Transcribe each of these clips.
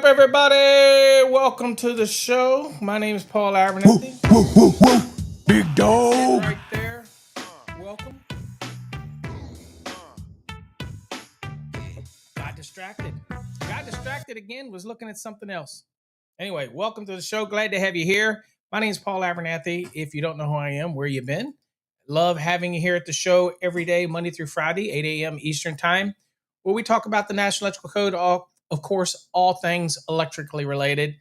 up, everybody? Welcome to the show. My name is Paul Abernathy. Big dog. Right there. Welcome. Got distracted. Got distracted again. Was looking at something else. Anyway, welcome to the show. Glad to have you here. My name is Paul Abernathy. If you don't know who I am, where you been? Love having you here at the show every day, Monday through Friday, 8 a.m. Eastern Time, where we talk about the National Electrical Code, of course, all things electrically related.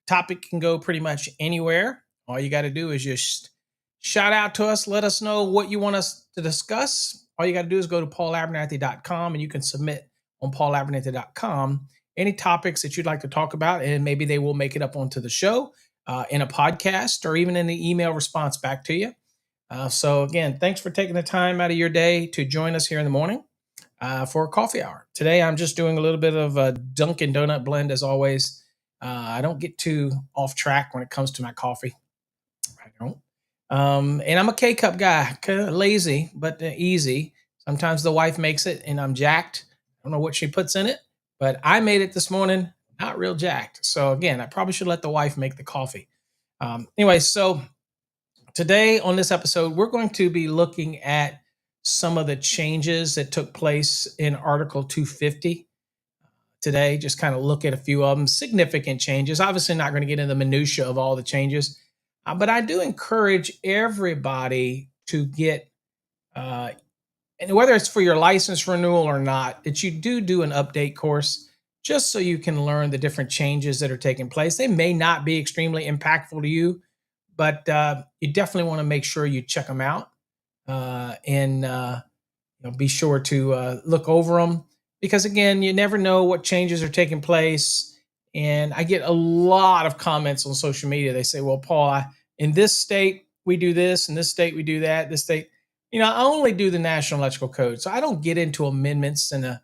Topic can go pretty much anywhere. All you got to do is just shout out to us. Let us know what you want us to discuss. All you got to do is go to paulabernathy.com and you can submit on paulabernathy.com any topics that you'd like to talk about, and maybe they will make it up onto the show in a podcast or even in the email response back to you. So again, thanks for taking the time out of your day to join us here in the morning for a coffee hour. Today, I'm just doing a little bit of a Dunkin' Donut blend as always. I don't get too off track when it comes to my coffee. I don't. And I'm a K-cup guy, kind of lazy, but easy. Sometimes the wife makes it and I'm jacked. I don't know what she puts in it, but I made it this morning, not real jacked. So again, I probably should let the wife make the coffee. Anyway, so today on this episode, we're going to be looking at some of the changes that took place in Article 250 today. Just kind of look at a few of them, significant changes. Obviously, not going to get into the minutia of all the changes, but I do encourage everybody to get, and whether it's for your license renewal or not, that you do an update course just so you can learn the different changes that are taking place. They may not be extremely impactful to you, but you definitely want to make sure you check them out and be sure to look over them, because again, you never know what changes are taking place. And I get a lot of comments on social media. They say, well, Paul, in this state, we do this. In this state, we do that. This state, I only do the National Electrical Code. So I don't get into amendments and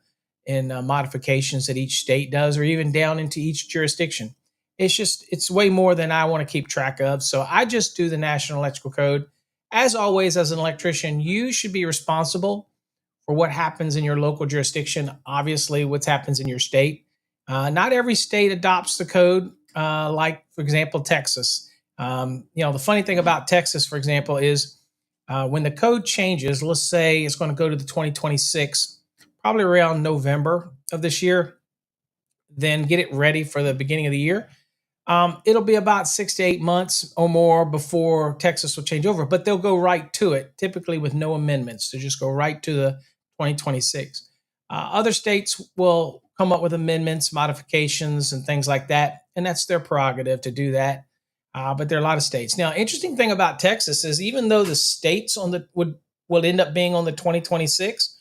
modifications that each state does, or even down into each jurisdiction. It's way more than I want to keep track of. So I just do the National Electrical Code. As always, as an electrician, you should be responsible for what happens in your local jurisdiction. Obviously, what happens in your state. Not every state adopts the code, like, for example, Texas. The funny thing about Texas, for example, is when the code changes, let's say it's going to go to the 2026, probably around November of this year, then get it ready for the beginning of the year. It'll be about 6 to 8 months or more before Texas will change over, but they'll go right to it, typically with no amendments. They just go right to the 2026. Other states will come up with amendments, modifications, and things like that, and that's their prerogative to do that. But there are a lot of states. Now, interesting thing about Texas is even though the states would end up being on the 2026,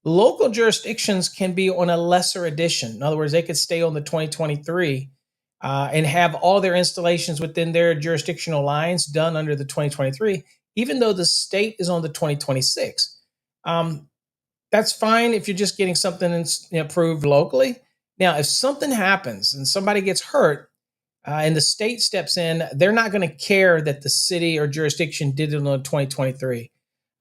local jurisdictions can be on a lesser edition. In other words, they could stay on the 2023 and have all their installations within their jurisdictional lines done under the 2023, even though the state is on the 2026. That's fine if you're just getting something approved locally. Now, if something happens and somebody gets hurt and the state steps in, they're not going to care that the city or jurisdiction did it on 2023.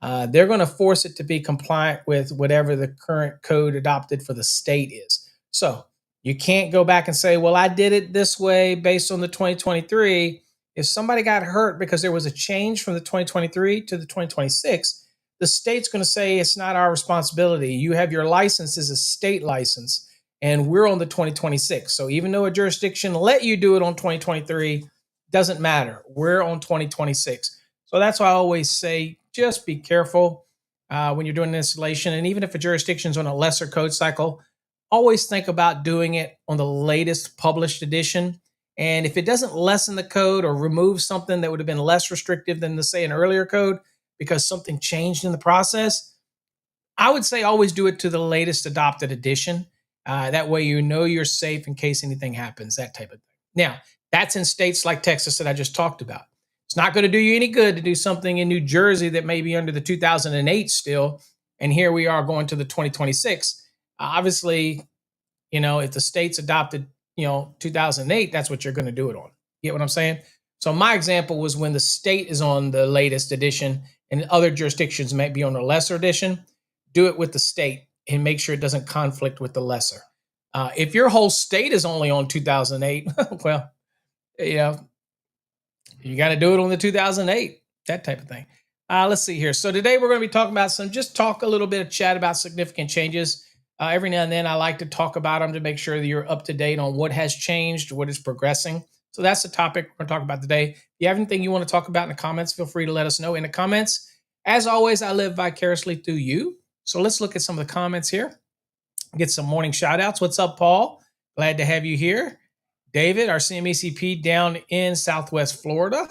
They're going to force it to be compliant with whatever the current code adopted for the state is. So you can't go back and say, well, I did it this way based on the 2023. If somebody got hurt because there was a change from the 2023 to the 2026, the state's going to say it's not our responsibility. You have your license as a state license, and we're on the 2026. So even though a jurisdiction let you do it on 2023, doesn't matter. We're on 2026. So that's why I always say, just be careful when you're doing an installation. And even if a jurisdiction's on a lesser code cycle, always think about doing it on the latest published edition. And if it doesn't lessen the code or remove something that would have been less restrictive than, say, an earlier code because something changed in the process, I would say always do it to the latest adopted edition. That way you're safe in case anything happens, that type of thing. Now, that's in states like Texas that I just talked about. It's not going to do you any good to do something in New Jersey that may be under the 2008 still, and here we are going to the 2026. Obviously, if the state's adopted, 2008, that's what you're going to do it on. You get what I'm saying? So my example was when the state is on the latest edition and other jurisdictions might be on a lesser edition, do it with the state and make sure it doesn't conflict with the lesser. If your whole state is only on 2008, well, you know, you got to do it on the 2008, that type of thing. Let's see here. So today we're going to be talking about just talk a little bit of chat about significant changes. Every now and then I like to talk about them to make sure that you're up to date on what has changed, what is progressing. So that's the topic we're going to talk about today. If you have anything you want to talk about in the comments, feel free to let us know in the comments. As always, I live vicariously through you. So let's look at some of the comments here. Get some morning shout outs. What's up, Paul? Glad to have you here. David, our CMECP down in Southwest Florida.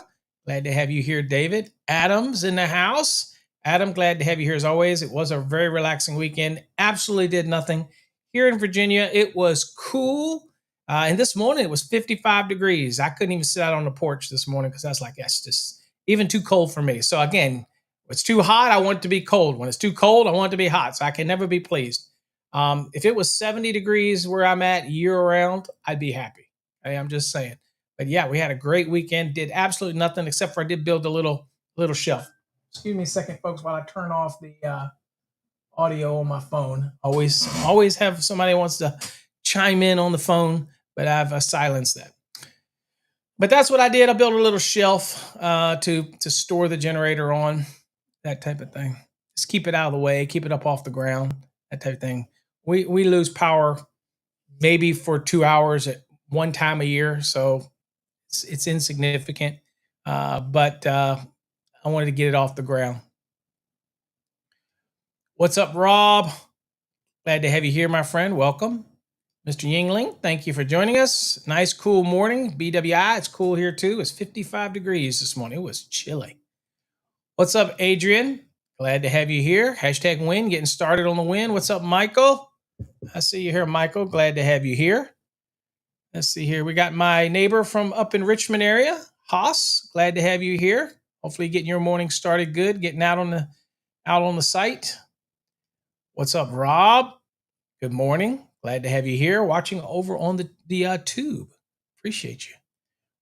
Glad to have you here, David. Adam's in the house. Adam, glad to have you here as always. It was a very relaxing weekend. Absolutely did nothing. Here in Virginia, it was cool. And this morning it was 55 degrees. I couldn't even sit out on the porch this morning because I was like, that's just even too cold for me. So again, when it's too hot, I want it to be cold. When it's too cold, I want it to be hot. So I can never be pleased. If it was 70 degrees where I'm at year round, I'd be happy. I'm just saying. But yeah, we had a great weekend. Did absolutely nothing except for I did build a little shelf. Excuse me a second, folks, while I turn off the audio on my phone. Always have somebody who wants to chime in on the phone, but I've silenced that. But that's what I did. I built a little shelf to store the generator on, that type of thing. Just keep it out of the way, keep it up off the ground, that type of thing. We lose power maybe for 2 hours at one time a year, so it's insignificant. But I wanted to get it off the ground. What's up, Rob? Glad to have you here, my friend. Welcome. Mr. Yingling, thank you for joining us. Nice, cool morning. BWI, it's cool here too. It's 55 degrees this morning. It was chilly. What's up, Adrian? Glad to have you here. Hashtag win, getting started on the win. What's up, Michael? I see you here, Michael. Glad to have you here. Let's see here. We got my neighbor from up in Richmond area, Haas. Glad to have you here. Hopefully getting your morning started good, getting out on the site. What's up, Rob? Good morning. Glad to have you here watching over on the tube. Appreciate you.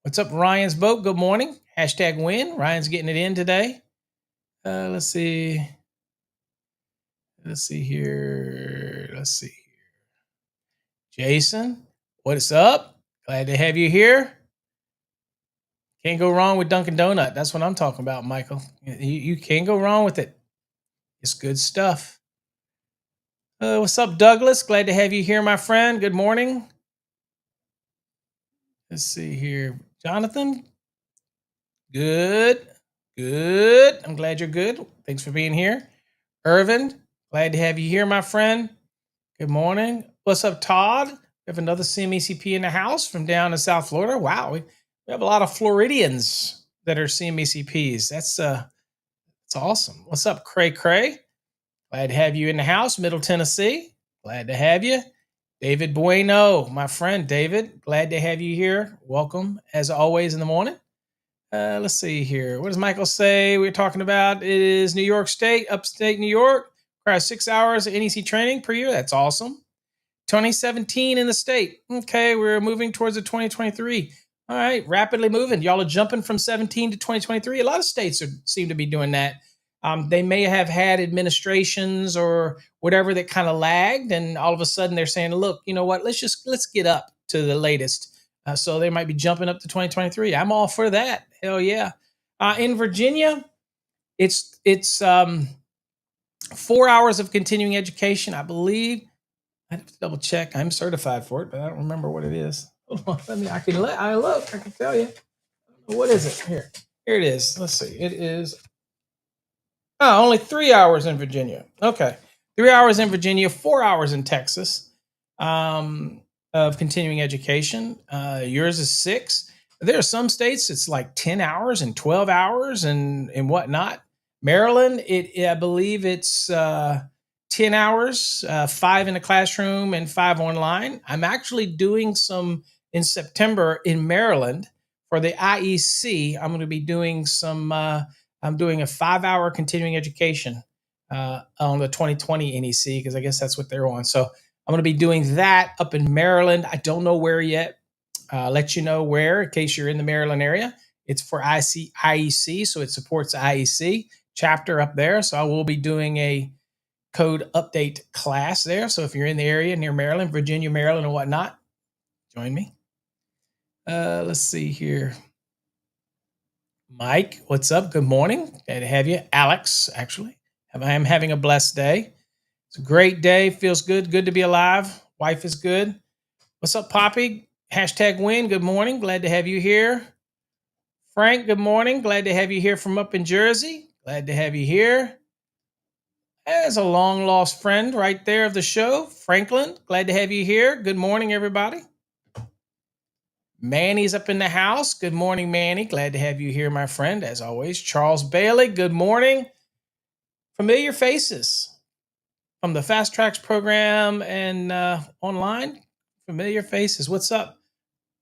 What's up, Ryan's Boat? Good morning. Hashtag win. Ryan's getting it in today. Let's see. Let's see here. Jason, what's up? Glad to have you here. Can't go wrong with Dunkin' Donut. That's what I'm talking about, Michael. You can't go wrong with it. It's good stuff. What's up, Douglas? Glad to have you here, my friend. Good morning. Let's see here. Jonathan? Good. I'm glad you're good. Thanks for being here. Irvin? Glad to have you here, my friend. Good morning. What's up, Todd? We have another CMECP in the house from down in South Florida. Wow, we have a lot of Floridians that are CMECPs. That's awesome. What's up, Cray? Glad to have you in the house, Middle Tennessee. Glad to have you. David Bueno, my friend David. Glad to have you here. Welcome, as always, in the morning. Let's see here. What does Michael say we're talking about? It is New York State, upstate New York. Requires 6 hours of NEC training per year. That's awesome. 2017 in the state. Okay, we're moving towards the 2023. All right, rapidly moving. Y'all are jumping from 17 to 2023. A lot of states seem to be doing that. They may have had administrations or whatever that kind of lagged, and all of a sudden they're saying, "Look, you know what? Let's get up to the latest." So they might be jumping up to 2023. I'm all for that. Hell yeah! In Virginia, it's 4 hours of continuing education, I believe. I have to double check. I'm certified for it, but I don't remember what it is. Hold on, I can tell you. What is it? Here it is. Let's see. It is only 3 hours in Virginia. Okay, 3 hours in Virginia, 4 hours in Texas of continuing education. Yours is 6. There are some states it's like 10 hours and 12 hours and whatnot. Maryland, I believe it's 10 hours, 5 in the classroom and 5 online. I'm actually doing some in September in Maryland for the IEC. I'm going to be doing I'm doing a 5-hour continuing education on the 2020 NEC because I guess that's what they're on. So I'm going to be doing that up in Maryland. I don't know where yet. Let you know where in case you're in the Maryland area. It's for IEC, so it supports the IEC chapter up there. So I will be doing a code update class there. So if you're in the area near Maryland, Virginia, Maryland, and whatnot, join me. Let's see here. Mike, what's up? Good morning. Glad to have you. Alex, actually. I am having a blessed day. It's a great day. Feels good. Good to be alive. Wife is good. What's up, Poppy? Hashtag win. Good morning. Glad to have you here. Frank, good morning. Glad to have you here from up in Jersey. Glad to have you here. There's a long lost friend right there of the show. Franklin, glad to have you here. Good morning, everybody. Manny's up in the house. Good morning, Manny. Glad to have you here, my friend, as always. Charles Bailey, good morning. Familiar faces from the Fast Tracks program and online. Familiar faces. What's up?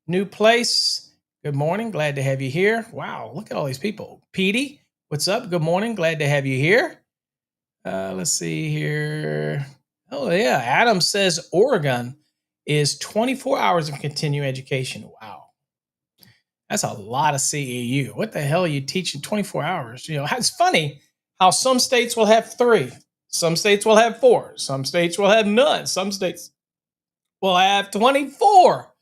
New place. Good morning. Glad to have you here. Wow, look at all these people. Petey, what's up? Good morning. Glad to have you here. Let's see here. Oh, yeah. Adam says Oregon is 24 hours of continuing education. Wow. That's a lot of CEU. What the hell are you teaching 24 hours? You know, it's funny how some states will have 3, some states will have 4, some states will have none, some states will have 24.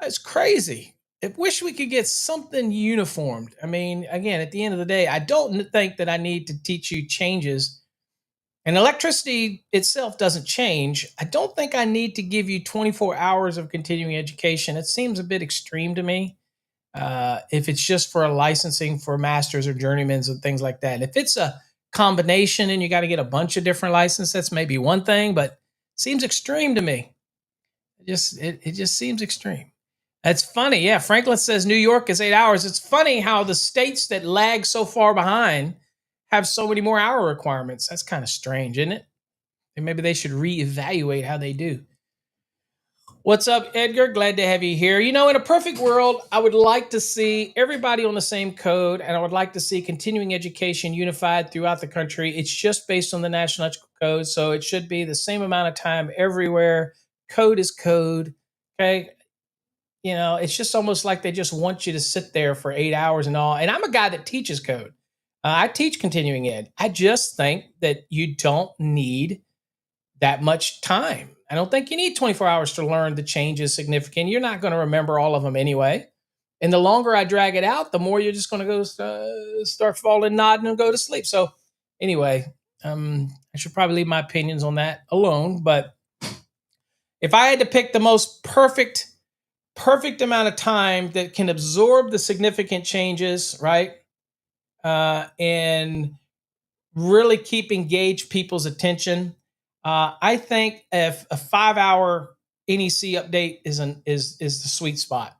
That's crazy. I wish we could get something uniformed. I mean, again, at the end of the day, I don't think that I need to teach you changes. And electricity itself doesn't change. I don't think I need to give you 24 hours of continuing education. It seems a bit extreme to me. If it's just for a licensing for masters or journeymans and things like that. And if it's a combination and you got to get a bunch of different licenses, that's maybe one thing, but it seems extreme to me. It just seems extreme. That's funny. Yeah, Franklin says New York is 8 hours. It's funny how the states that lag so far behind have so many more hour requirements. That's kind of strange, isn't it? And maybe they should reevaluate how they do. What's up, Edgar? Glad to have you here. You know, in a perfect world, I would like to see everybody on the same code, and I would like to see continuing education unified throughout the country. It's just based on the National Electrical Code, so it should be the same amount of time everywhere. Code is code. Okay. You know, it's just almost like they just want you to sit there for 8 hours and all. And I'm a guy that teaches code. I teach continuing ed. I just think that you don't need that much time. I don't think you need 24 hours to learn the changes significant. You're not going to remember all of them anyway. And the longer I drag it out, the more you're just going to go start falling, nodding, and go to sleep. So anyway, I should probably leave my opinions on that alone. But if I had to pick the most perfect amount of time that can absorb the significant changes, right? And really keep engaged people's attention. I think if a 5-hour NEC update is the sweet spot.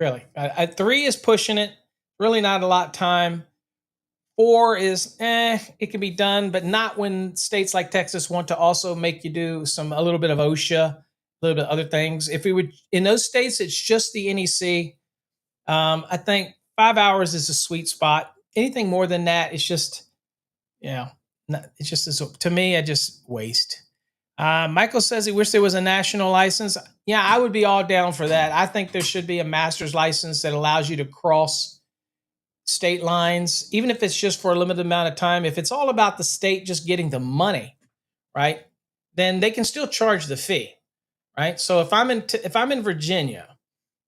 Really, 3 is pushing it. Really, not a lot of time. 4 is it can be done, but not when states like Texas want to also make you do a little bit of OSHA, a little bit of other things. If we would in those states, it's just the NEC. I think 5 hours is a sweet spot. Anything more than that, it's just it's just to me, I just waste. Michael says he wished there was a national license. Yeah, I would be all down for that. I think there should be a master's license that allows you to cross state lines, even if it's just for a limited amount of time. If it's all about the state just getting the money, right, then they can still charge the fee, right? So if I'm in Virginia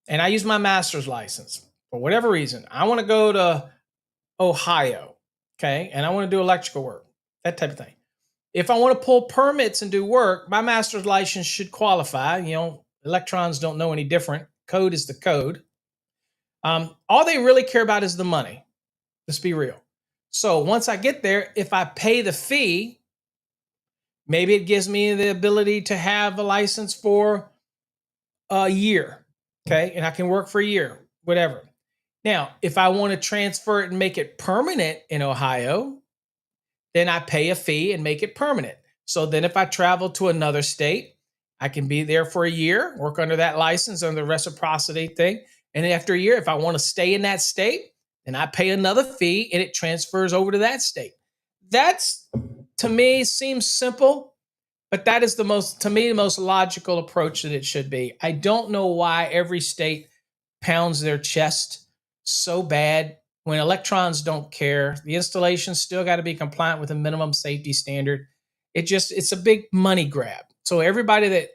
and I use my master's license for whatever reason, I want to go to Ohio, okay, and I want to do electrical work, that type of thing. If I want to pull permits and do work, my master's license should qualify. You know, electrons don't know any different. Code is the code. All they really care about is the money. Let's be real. So once I get there, if I pay the fee, maybe it gives me the ability to have a license for a year, okay, and I can work for a year, whatever. Now, if I want to transfer it and make it permanent in Ohio, then I pay a fee and make it permanent. So then if I travel to another state, I can be there for a year, work under that license, under the reciprocity thing. And after a year, if I want to stay in that state, then I pay another fee and it transfers over to that state. That's, to me, seems simple, but that is the most logical approach that it should be. I don't know why every state pounds their chest so bad when electrons don't care. The installation's still got to be compliant with a minimum safety standard. It's a big money grab. So everybody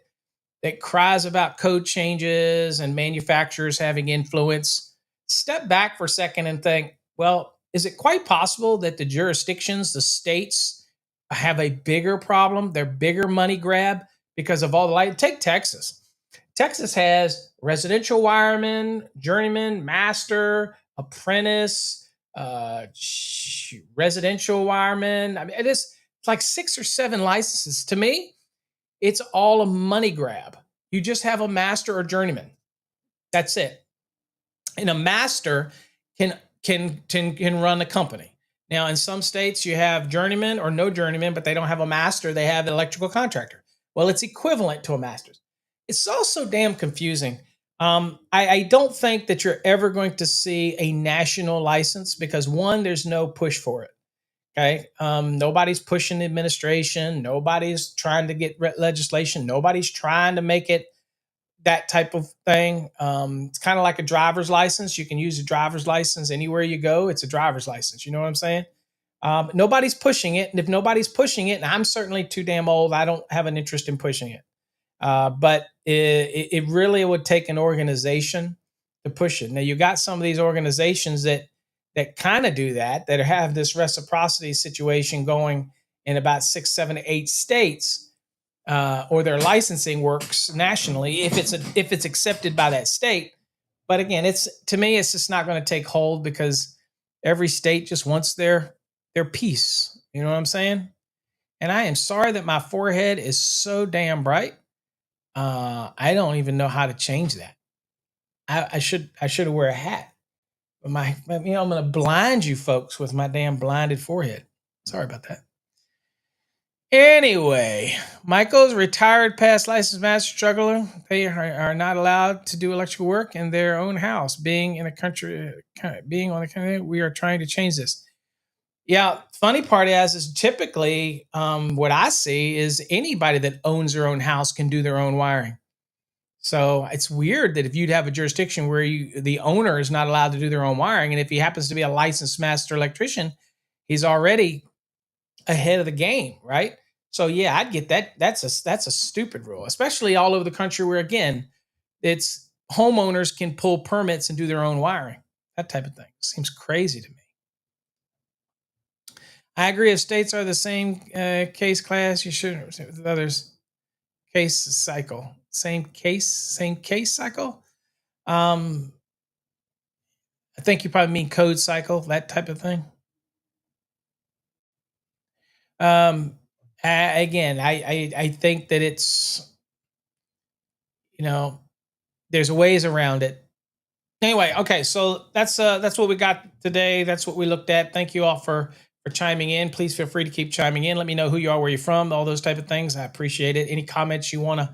that cries about code changes and manufacturers having influence, step back for a second and think, well, is it quite possible that the jurisdictions, the states, have a bigger problem? They're bigger money grab because of all the light. Take Texas. Texas has residential wireman, journeyman, master, apprentice, residential wireman. I mean, it's like 6 or 7 licenses. To me, it's all a money grab. You just have a master or journeyman. That's it. And a master can run a company. Now, in some states, you have journeyman or no journeyman, but they don't have a master. They have an electrical contractor. Well, it's equivalent to a master's. It's also damn confusing. I don't think that you're ever going to see a national license because one, there's no push for it. Okay. Nobody's pushing the administration. Nobody's trying to get legislation. Nobody's trying to make it that type of thing. It's kind of like a driver's license. You can use a driver's license anywhere you go. It's a driver's license. You know what I'm saying? Nobody's pushing it. And if nobody's pushing it, and I'm certainly too damn old, I don't have an interest in pushing it. But it really would take an organization to push it. Now, you got some of these organizations that kind of do that have this reciprocity situation going in about 6, 7, 8 states, or their licensing works nationally if it's accepted by that state. But again, to me, it's just not going to take hold because every state just wants their piece. You know what I'm saying? And I am sorry that my forehead is so damn bright. I don't even know how to change that. I should wear a hat. But I'm going to blind you folks with my damn blinded forehead. Sorry about that. Anyway, Michael's retired past licensed master struggler. They are not allowed to do electrical work in their own house. Being on the country, we are trying to change this. Yeah, funny part is typically what I see is anybody that owns their own house can do their own wiring. So it's weird that if you'd have a jurisdiction where the owner is not allowed to do their own wiring, and if he happens to be a licensed master electrician, he's already ahead of the game, right? So yeah, I'd get that. That's a stupid rule, especially all over the country where again, it's homeowners can pull permits and do their own wiring. That type of thing seems crazy to me. I agree. If states are the same case class, you should with others. Case cycle, same case cycle. I think you probably mean code cycle, that type of thing. Again, I think that it's, there's ways around it. Anyway, okay, so that's what we got today. That's what we looked at. Thank you all for chiming in. Please feel free to keep chiming in. Let me know who you are, where you're from, all those type of things. I appreciate it. Any comments you want to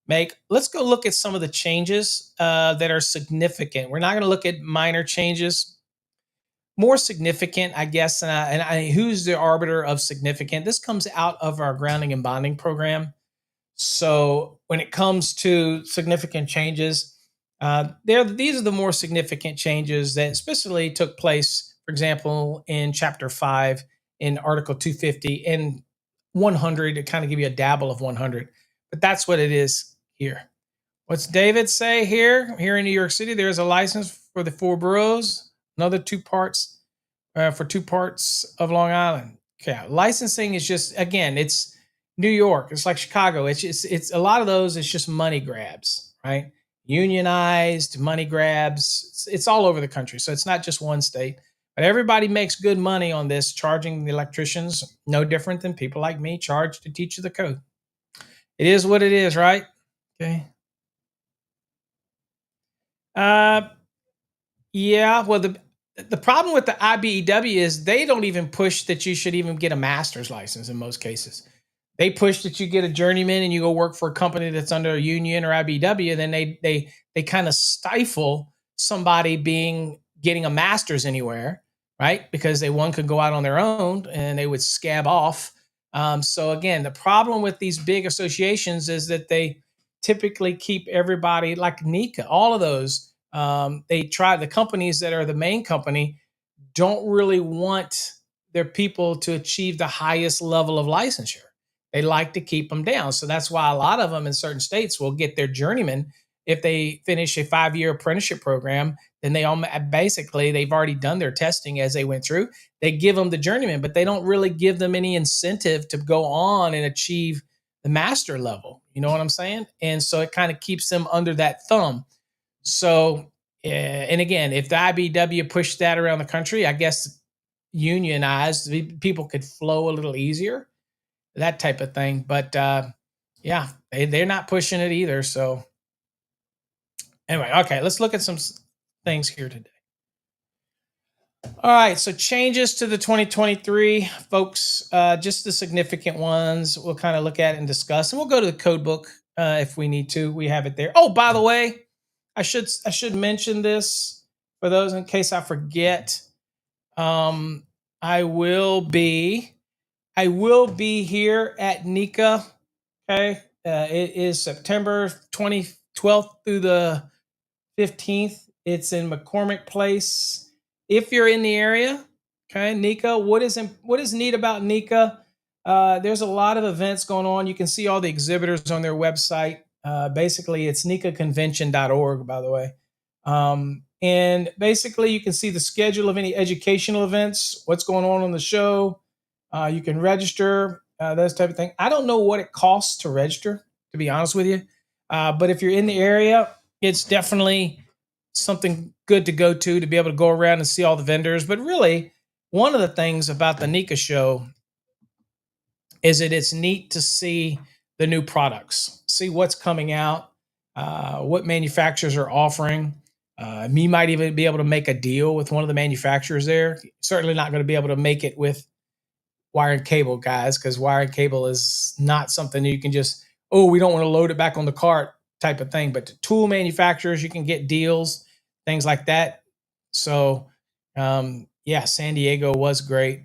make? Let's go look at some of the changes that are significant. We're not going to look at minor changes. More significant, I guess, and who's the arbiter of significant? This comes out of our grounding and bonding program. So when it comes to significant changes, these are the more significant changes that especially took place, for example, in Chapter 5, in Article 250, and 100, to kind of give you a dabble of 100. But that's what it is here. What's David say here? Here in New York City, there's a license for the 4 boroughs, another 2 parts for 2 parts of Long Island. Okay, licensing is just, again, it's New York. It's like Chicago. It's a lot of those. It's just money grabs, right? Unionized money grabs. It's all over the country. So it's not just one state. But everybody makes good money on this, charging the electricians, no different than people like me charge to teach you the code. It is what it is, right? Okay. Yeah. Well, the problem with the IBEW is they don't even push that you should even get a master's license in most cases. They push that you get a journeyman and you go work for a company that's under a union or IBEW. Then they kind of stifle somebody getting a master's anywhere, right? Because one could go out on their own and they would scab off. So again, the problem with these big associations is that they typically keep everybody like NEC, all of those. The companies that are the main company don't really want their people to achieve the highest level of licensure. They like to keep them down. So that's why a lot of them in certain states will get their journeyman if they finish a 5-year apprenticeship program. Then they all basically they've already done their testing as they went through. They give them the journeyman, but they don't really give them any incentive to go on and achieve the master level. You know what I'm saying? And so it kind of keeps them under that thumb. So, and again, if the IBW pushed that around the country, I guess unionized, people could flow a little easier, that type of thing. But yeah, they're not pushing it either. So anyway, okay, let's look at some things here today. All right, so changes to the 2023, folks, just the significant ones we'll kind of look at and discuss. And we'll go to the code book if we need to. We have it there. Oh, by the way, I should mention this for those in case I forget. I will be here at NECA. Okay, it is September 12th through the 15th. It's in McCormick Place. If you're in the area, okay, NECA. What is neat about NECA? There's a lot of events going on. You can see all the exhibitors on their website. Basically, it's NECAconvention.org, by the way. And basically, you can see the schedule of any educational events, what's going on the show. You can register, those type of thing. I don't know what it costs to register, to be honest with you. But if you're in the area, it's definitely something good to go to be able to go around and see all the vendors. But really, one of the things about the NECA show is that it's neat to see the new products, see what's coming out, what manufacturers are offering. You might even be able to make a deal with one of the manufacturers there. Certainly not going to be able to make it with wire and cable guys, because wire and cable is not something you can just, oh, we don't want to load it back on the cart type of thing. But the tool manufacturers, you can get deals, things like that. So yeah, San Diego was great.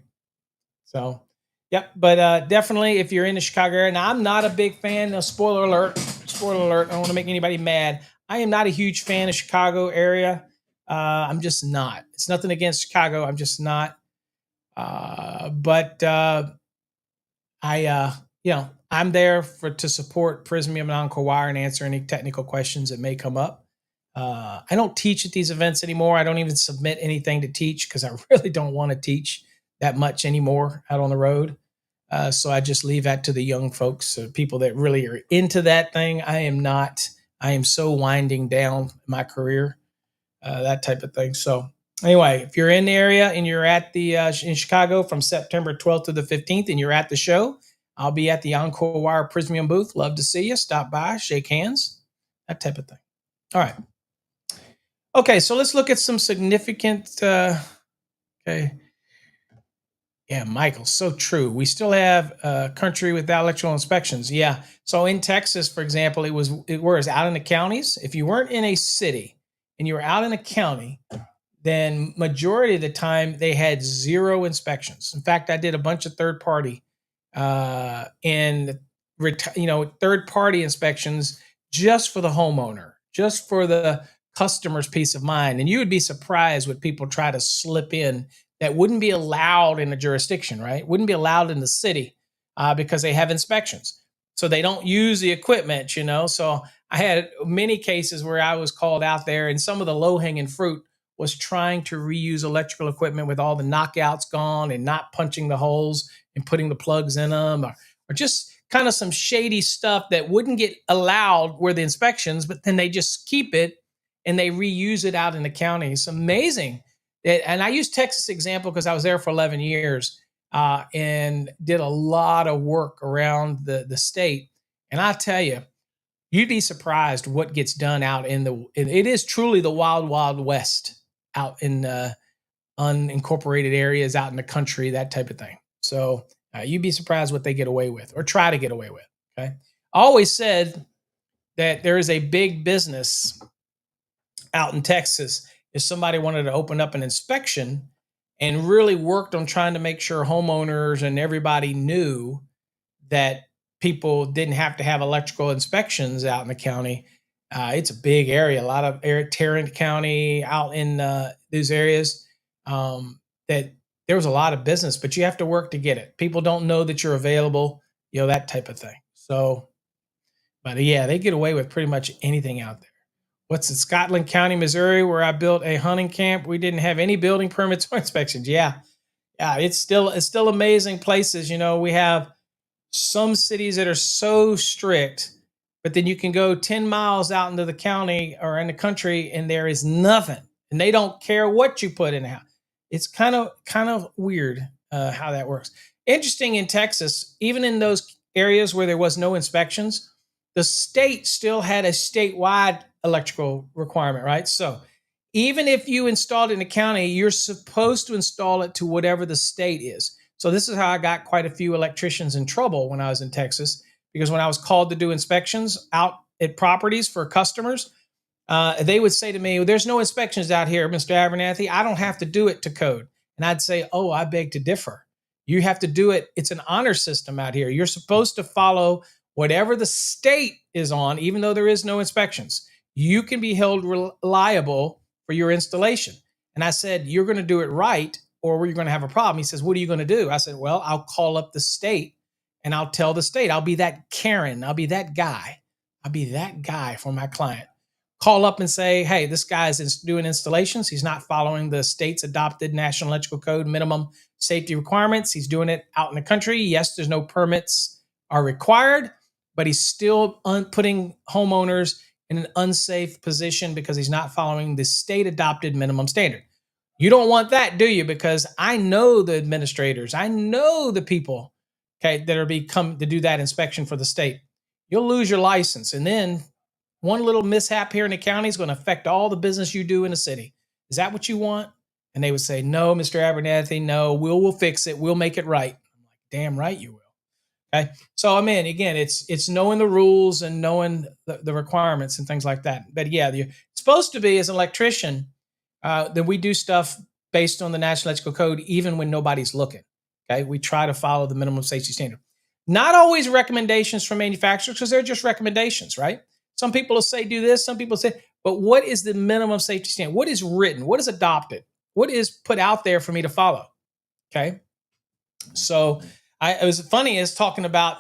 So yep, but definitely if you're in the Chicago area. Now, I'm not a big fan of, spoiler alert, I don't want to make anybody mad. I am not a huge fan of Chicago area. I'm just not. It's nothing against Chicago. I'm just not. But I'm there to support Prismium and Encore Wire and answer any technical questions that may come up. I don't teach at these events anymore. I don't even submit anything to teach because I really don't want to teach that much anymore out on the road. So I just leave that to the young folks, people that really are into that thing. I am not. I am so winding down my career, that type of thing. So anyway, if you're in the area and you're at the in Chicago from September 12th to the 15th and you're at the show, I'll be at the Encore Wire Prismium booth. Love to see you. Stop by, shake hands, that type of thing. All right. Okay, so let's look at some significant. Okay. Yeah, Michael, so true. We still have a country without electrical inspections. Yeah. So in Texas, for example, it was out in the counties. If you weren't in a city and you were out in a county, then majority of the time they had 0 inspections. In fact, I did a bunch of third party third party inspections just for the homeowner, just for the customer's peace of mind. And you would be surprised what people try to slip in that wouldn't be allowed in a jurisdiction, right? Wouldn't be allowed in the city because they have inspections. So they don't use the equipment, So I had many cases where I was called out there, and some of the low-hanging fruit was trying to reuse electrical equipment with all the knockouts gone and not punching the holes and putting the plugs in them, or just kind of some shady stuff that wouldn't get allowed where the inspections, but then they just keep it and they reuse it out in the county. It's amazing. And I use Texas example because I was there for 11 years and did a lot of work around the state. And I tell you, you'd be surprised what gets done out it is truly the wild, wild west out in unincorporated areas out in the country, that type of thing. So you'd be surprised what they get away with or try to get away with. Okay. I always said that there is a big business out in Texas if somebody wanted to open up an inspection and really worked on trying to make sure homeowners and everybody knew that people didn't have to have electrical inspections out in the county. It's a big area, a lot of Tarrant County out in these areas, that there was a lot of business, but you have to work to get it. People don't know that you're available. that type of thing. So, but yeah, they get away with pretty much anything out there. What's in Scotland County, Missouri, where I built a hunting camp? We didn't have any building permits or inspections. Yeah, it's still amazing places. We have some cities that are so strict, but then you can go 10 miles out into the county or in the country and there is nothing, and they don't care what you put in the house. It's kind of weird how that works. Interesting, in Texas, even in those areas where there was no inspections, the state still had a statewide electrical requirement, right? So even if you installed it in the county, you're supposed to install it to whatever the state is. So this is how I got quite a few electricians in trouble when I was in Texas, because when I was called to do inspections out at properties for customers, they would say to me, well, there's no inspections out here, Mr. Abernathy. I don't have to do it to code. And I'd say, oh, I beg to differ. You have to do it. It's an honor system out here. You're supposed to follow whatever the state is on, even though there is no inspections. You can be held liable for your installation. And I said, you're going to do it right, or you're going to have a problem. He says, what are you going to do? I said, well, I'll call up the state and I'll tell the state. I'll be that Karen. I'll be that guy. I'll be that guy for my client. Call up and say, hey, this guy's doing installations. He's not following the state's adopted National Electrical Code minimum safety requirements. He's doing it out in the country. Yes, there's no permits are required, but he's still putting homeowners in an unsafe position because he's not following the state adopted minimum standard. You don't want that, do you? Because I know the administrators, I know the people, okay, that are become to do that inspection for the state. You'll lose your license, and then one little mishap here in the county is going to affect all the business you do in the city. Is that what you want? And they would say, no, Mr. Abernathy, no, we'll fix it. We'll make it right. I'm like, damn right you will. Okay. So, I mean, again, it's knowing the rules and knowing the requirements and things like that. But yeah, you're supposed to be, as an electrician, that we do stuff based on the National Electrical Code, even when nobody's looking. Okay. We try to follow the minimum safety standard. Not always recommendations from manufacturers, because they're just recommendations, right? Some people will say do this, some people say, but what is the minimum safety standard? What is written? What is adopted? What is put out there for me to follow? Okay. So it was funny is talking about,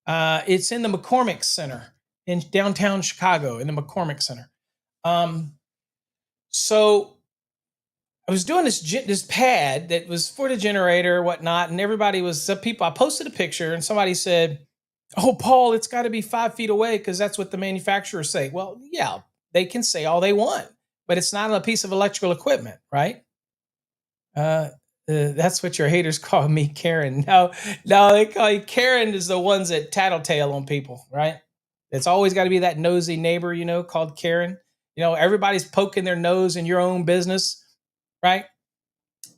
it's in the McCormick Center in downtown Chicago, in the McCormick Center. So I was doing this pad that was for the generator or whatnot, and everybody was, some people, I posted a picture and somebody said, oh, Paul, it's got to be 5 feet away because that's what the manufacturers say. Well, yeah, they can say all they want, but it's not a piece of electrical equipment, right? That's what your haters call me, Karen. No, they call you Karen is the ones that tattletale on people, right? It's always got to be that nosy neighbor, called Karen. Everybody's poking their nose in your own business, right?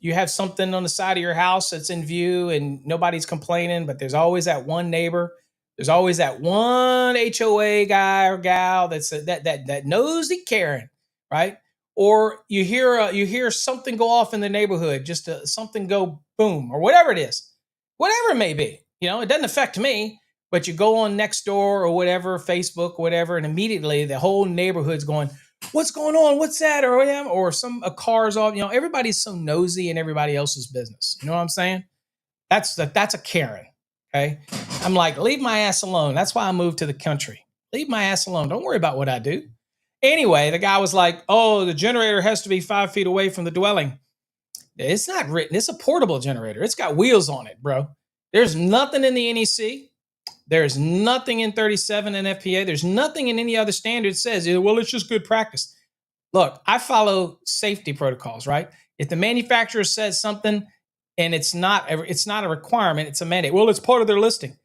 You have something on the side of your house that's in view and nobody's complaining, but there's always that one neighbor. There's always that one HOA guy or gal that's that nosy Karen, right? Or you hear something go off in the neighborhood, just something go boom or whatever it is, whatever it may be. It doesn't affect me, but you go on Nextdoor or whatever, Facebook, whatever, and immediately the whole neighborhood's going, what's going on? What's that? Or a car's off. Everybody's so nosy in everybody else's business. You know what I'm saying? That's a Karen. Okay. I'm like, leave my ass alone. That's why I moved to the country. Leave my ass alone. Don't worry about what I do. Anyway, the guy was like, oh, the generator has to be 5 feet away from the dwelling. It's not written. It's a portable generator. It's got wheels on it, bro. There's nothing in the NEC. There's nothing in 37 and FPA. There's nothing in any other standard that says, well, it's just good practice. Look, I follow safety protocols, right? If the manufacturer says something and it's not a requirement, it's a mandate. Well, it's part of their listing.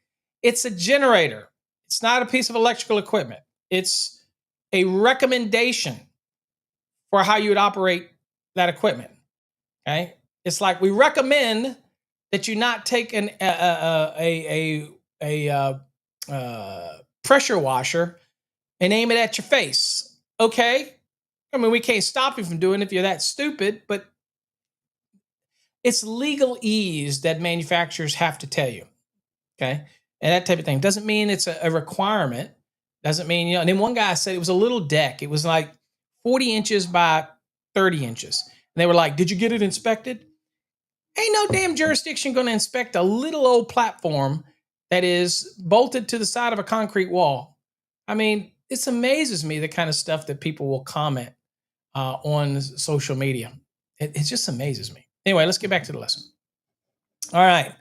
It's a generator. It's not a piece of electrical equipment. It's a recommendation for how you would operate that equipment. Okay, it's like we recommend that you not take a pressure washer and aim it at your face. Okay, I mean, we can't stop you from doing it if you're that stupid, but it's legalese that manufacturers have to tell you. Okay, and that type of thing doesn't mean it's a requirement. Doesn't mean, and then one guy said it was a little deck. It was like 40 inches by 30 inches. And they were like, did you get it inspected? Ain't no damn jurisdiction going to inspect a little old platform that is bolted to the side of a concrete wall. I mean, it amazes me the kind of stuff that people will comment on social media. It just amazes me. Anyway, let's get back to the lesson. All right.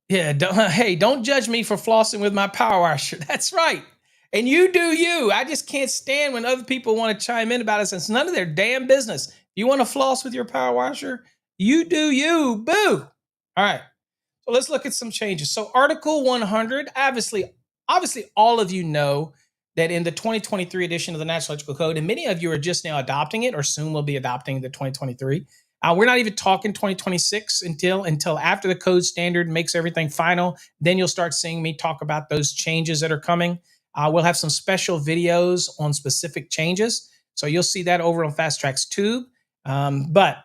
Yeah. Don't judge me for flossing with my power washer. That's right. And you do you. I just can't stand when other people want to chime in about it. It's none of their damn business. You want to floss with your power washer? You do you. Boo. All right. So let's look at some changes. So Article 100, obviously, all of you know that in the 2023 edition of the National Electrical Code, and many of you are just now adopting it or soon will be adopting the 2023. We're not even talking 2026 until after the code standard makes everything final. Then you'll start seeing me talk about those changes that are coming. We'll have some special videos on specific changes. So you'll see that over on Fast Track's Tube. But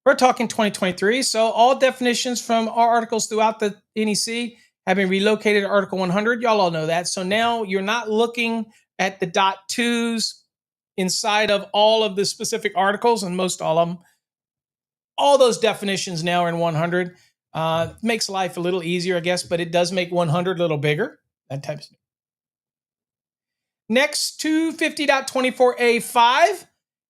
we're talking 2023. So all definitions from our articles throughout the NEC have been relocated to Article 100. Y'all all know that. So now you're not looking at the .2s inside of all of the specific articles, and most all of them. All those definitions now are in 100. Makes life a little easier, I guess, but it does make 100 a little bigger. That type of stuff. Next, 250.24A5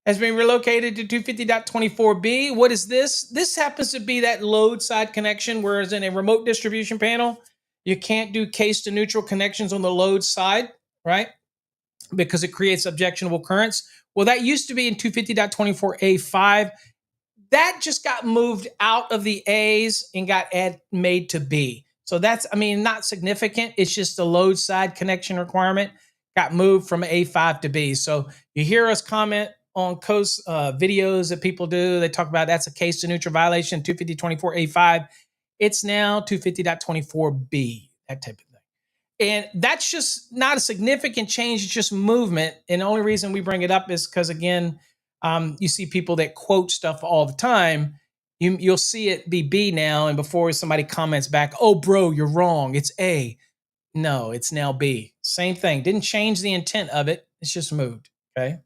has been relocated to 250.24B. What is this? This happens to be that load side connection, whereas in a remote distribution panel, you can't do case to neutral connections on the load side, right? Because it creates objectionable currents. Well, that used to be in 250.24A5. That just got moved out of the A's and got made to B. So that's, not significant. It's just the load side connection requirement got moved from A5 to B. So you hear us comment on COAS videos that people do. They talk about that's a case to neutral violation, 250.24A5. It's now 250.24B, that type of thing. And that's just not a significant change. It's just movement. And the only reason we bring it up is because, again, you see people that quote stuff all the time. You'll see it be B now, and before somebody comments back, "Oh, bro, you're wrong. It's A." No, it's now B. Same thing. Didn't change the intent of it. It's just moved. Okay.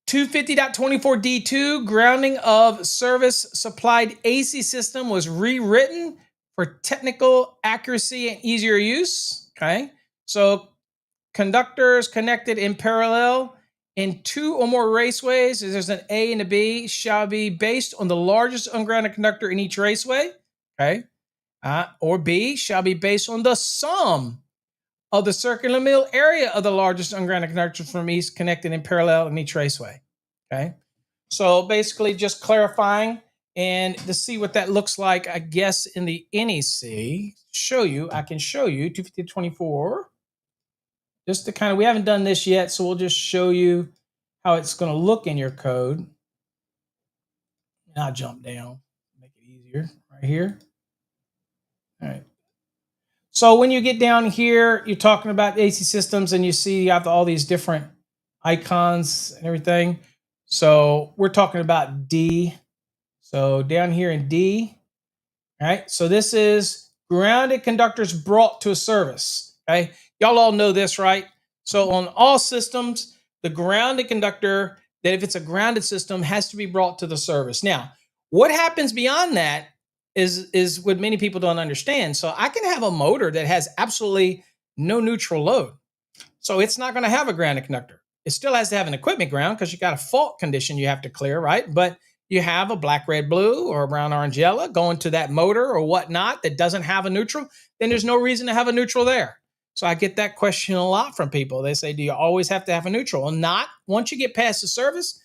250.24D2, grounding of service supplied AC system was rewritten for technical accuracy and easier use. Okay. So conductors connected in parallel in two or more raceways, there's an A and a B, shall be based on the largest ungrounded conductor in each raceway. Okay. Or B, shall be based on the sum of the circular mill area of the largest ungrounded conductors from each connected in parallel in each raceway. Okay. So basically just clarifying, and to see what that looks like, I guess, in the NEC, I can show you 250.24. Just to kind of, we haven't done this yet, so we'll just show you how it's going to look in your code. And I'll jump down, make it easier right here. All right. So when you get down here, you're talking about AC systems, and you see you have all these different icons and everything. So we're talking about D. So down here in D, all right? So this is grounded conductors brought to a service, okay? Y'all all know this, right? So on all systems, the grounded conductor, that if it's a grounded system, has to be brought to the service. Now, what happens beyond that is what many people don't understand. So I can have a motor that has absolutely no neutral load. So it's not going to have a grounded conductor. It still has to have an equipment ground because you got a fault condition you have to clear, right? But you have a black, red, blue, or a brown, orange, yellow going to that motor or whatnot that doesn't have a neutral, then there's no reason to have a neutral there. So I get that question a lot from people. They say, do you always have to have a neutral? Well, not once you get past the service,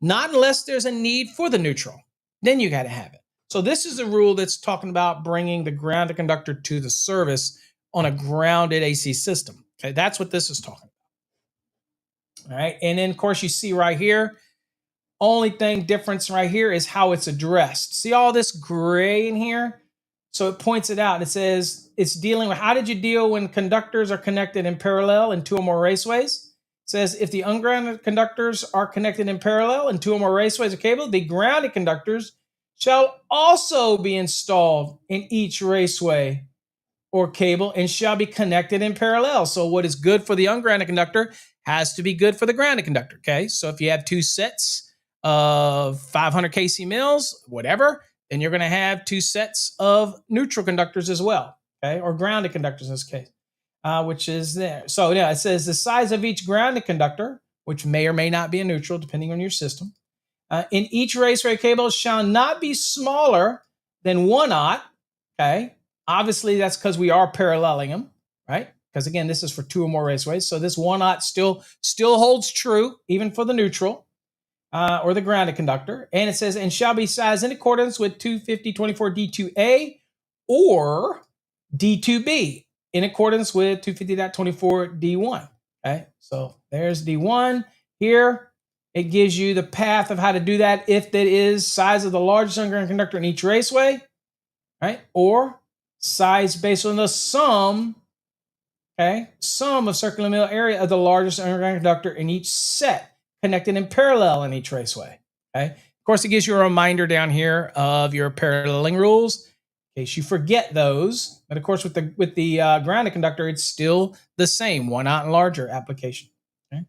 not unless there's a need for the neutral. Then you got to have it. So this is a rule that's talking about bringing the grounded conductor to the service on a grounded AC system. Okay, that's what this is talking about. All right, and then of course you see right here, only thing difference right here is how it's addressed. See all this gray in here? So it points it out. It says it's dealing with, how did you deal when conductors are connected in parallel in two or more raceways? It says if the ungrounded conductors are connected in parallel in two or more raceways or cable, the grounded conductors shall also be installed in each raceway or cable and shall be connected in parallel. So what is good for the ungrounded conductor has to be good for the grounded conductor. Okay, so if you have two sets of 500 kc mills, whatever, then you're going to have two sets of neutral conductors as well, okay, or grounded conductors in this case, which is there. So yeah, it says the size of each grounded conductor, which may or may not be a neutral depending on your system, in each raceway cable shall not be smaller than 1/0. Okay, obviously that's because we are paralleling them, right? Because again, this is for two or more raceways, so this 1/0 still holds true even for the neutral or the grounded conductor. And it says, and shall be sized in accordance with 250.24 D2A or D2B in accordance with 250.24 D1. Okay, so there's D1 here. It gives you the path of how to do that if that is size of the largest underground conductor in each raceway, right? Or size based on the sum, okay, sum of circular mill area of the largest underground conductor in each set connected in parallel in each raceway, okay? Of course, it gives you a reminder down here of your paralleling rules in case you forget those. But of course, with the grounded conductor, it's still the same, 1/0 and larger application. Okay?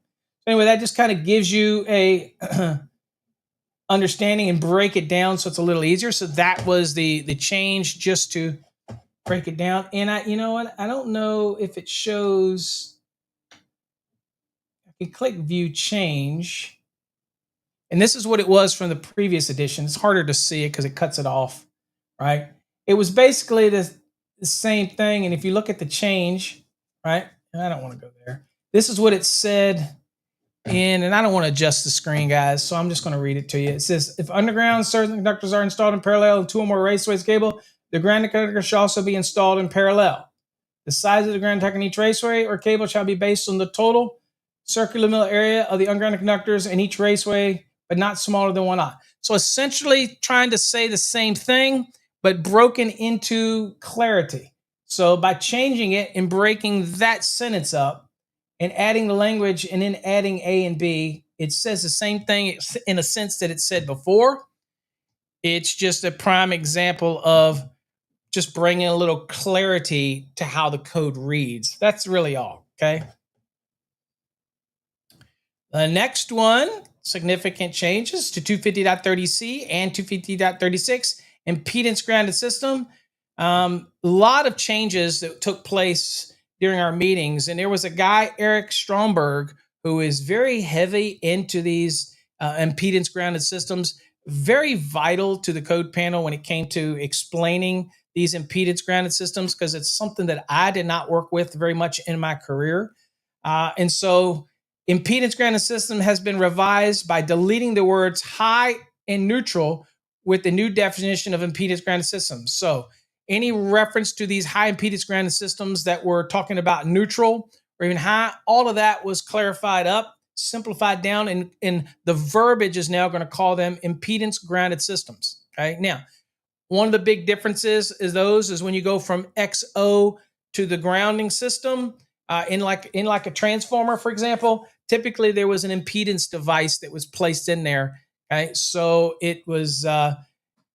Anyway, that just kind of gives you a understanding and break it down so it's a little easier. So that was the change, just to break it down. And you know what? I don't know if it shows. I can click view change. And this is what it was from the previous edition. It's harder to see it because it cuts it off, right? It was basically the same thing. And if you look at the change, right? I don't want to go there. This is what it said and I don't want to adjust the screen, guys, so I'm just going to read it to you. It says, if underground certain conductors are installed in parallel in two or more raceways cable, the grounded conductor shall also be installed in parallel. The size of the grounded conductor in each raceway or cable shall be based on the total circular mill area of the ungrounded conductors in each raceway, but not smaller than 1/0. So essentially trying to say the same thing, but broken into clarity. So by changing it and breaking that sentence up, and adding the language and then adding A and B, it says the same thing in a sense that it said before. It's just a prime example of just bringing a little clarity to how the code reads. That's really all, okay? The next one, significant changes to 250.30C and 250.36, impedance grounded system. A lot of changes that took place during our meetings. And there was a guy, Eric Stromberg, who is very heavy into these impedance grounded systems, very vital to the code panel when it came to explaining these impedance grounded systems, because it's something that I did not work with very much in my career. And so impedance grounded system has been revised by deleting the words high and neutral with the new definition of impedance grounded systems. So any reference to these high impedance grounded systems that were talking about neutral or even high, all of that was clarified up, simplified down, and the verbiage is now going to call them impedance grounded systems. Okay. Now, one of the big differences is when you go from XO to the grounding system, in like a transformer, for example, typically there was an impedance device that was placed in there. Okay. So it was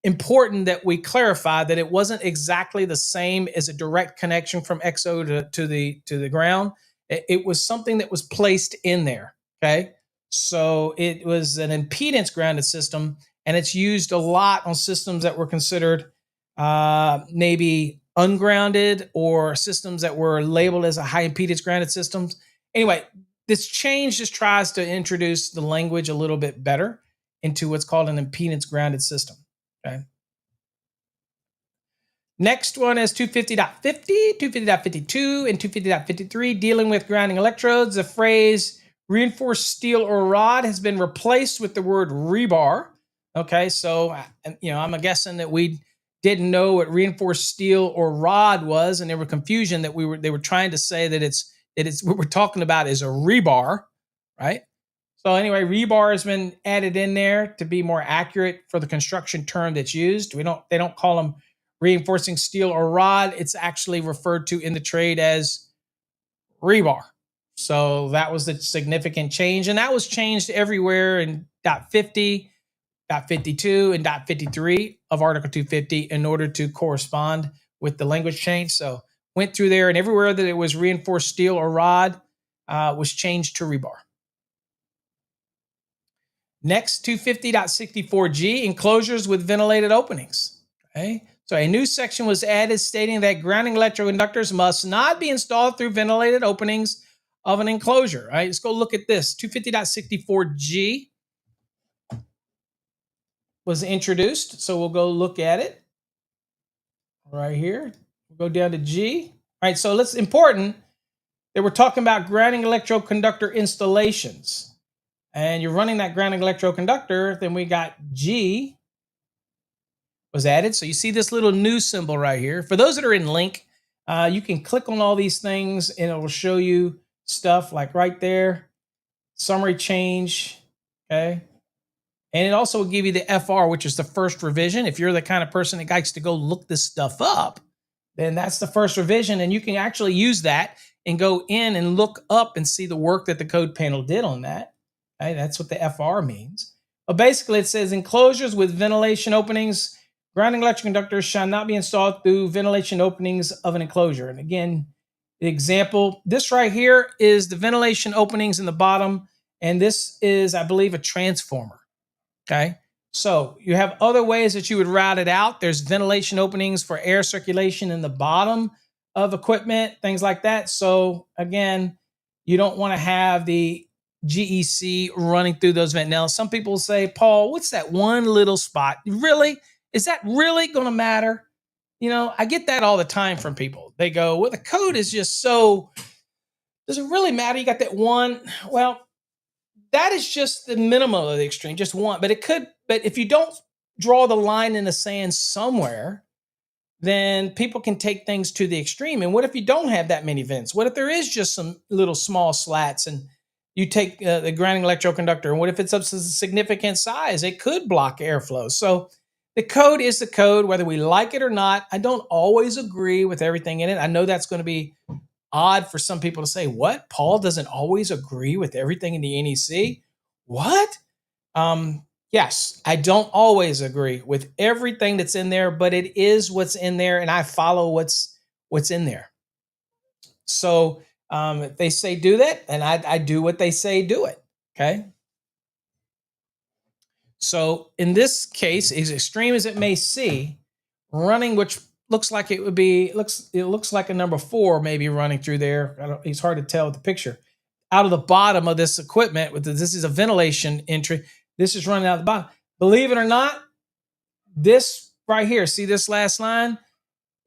important that we clarify that it wasn't exactly the same as a direct connection from XO to the ground. It was something that was placed in there. Okay, so it was an impedance grounded system, and it's used a lot on systems that were considered maybe ungrounded or systems that were labeled as a high impedance grounded systems. Anyway, this change just tries to introduce the language a little bit better into what's called an impedance grounded system. Okay. Next one is 250.50, 250.52, and 250.53, dealing with grounding electrodes. The phrase reinforced steel or rod has been replaced with the word rebar. Okay, so I'm guessing that we didn't know what reinforced steel or rod was, and there was confusion that they were trying to say that it's what we're talking about is a rebar, right? So anyway, rebar has been added in there to be more accurate for the construction term that's used. They don't call them reinforcing steel or rod. It's actually referred to in the trade as rebar. So that was the significant change, and that was changed everywhere in .50, .52, and .53 of Article 250 in order to correspond with the language change. So went through there, and everywhere that it was reinforced steel or rod was changed to rebar. Next, 250.64G, enclosures with ventilated openings. Okay. So a new section was added stating that grounding electroconductors must not be installed through ventilated openings of an enclosure. All right, let's go look at this. 250.64G was introduced. So we'll go look at it right here. We'll go down to G. All right, so it's important that we're talking about grounding electroconductor installations. And you're running that grounding electroconductor, then we got G was added. So you see this little new symbol right here. For those that are in Link, you can click on all these things and it will show you stuff like right there, summary change, okay? And it also will give you the FR, which is the first revision. If you're the kind of person that likes to go look this stuff up, then that's the first revision. And you can actually use that and go in and look up and see the work that the code panel did on that. Okay? That's what the FR means. But basically it says enclosures with ventilation openings, grounding electroconductors shall not be installed through ventilation openings of an enclosure. And again, the example, this right here is the ventilation openings in the bottom. And this is, I believe, a transformer. Okay. So you have other ways that you would route it out. There's ventilation openings for air circulation in the bottom of equipment, things like that. So again, you don't want to have the GEC running through those vents. Now, some people say, Paul, what's that one little spot? Really? Is that really going to matter? You know, I get that all the time from people. They go, well, the code is just so, does it really matter? You got that one. Well, that is just the minimum of the extreme, just one. But if you don't draw the line in the sand somewhere, then people can take things to the extreme. And what if you don't have that many vents? What if there is just some little small slats and you take the grounding electroconductor? And what if it's up to a significant size? It could block airflow. So the code is the code, whether we like it or not. I don't always agree with everything in it. I know that's going to be odd for some people to say, what? Paul doesn't always agree with everything in the NEC? What? Yes, I don't always agree with everything that's in there, but it is what's in there, and I follow what's in there. So if they say do that, and I do what they say do it. Okay. So in this case, as extreme as it may seem, running, which looks like it would be, it looks like a number 4 maybe running through there. It's hard to tell with the picture. Out of the bottom of this equipment, this is a ventilation entry. This is running out the bottom. Believe it or not, this right here, see this last line,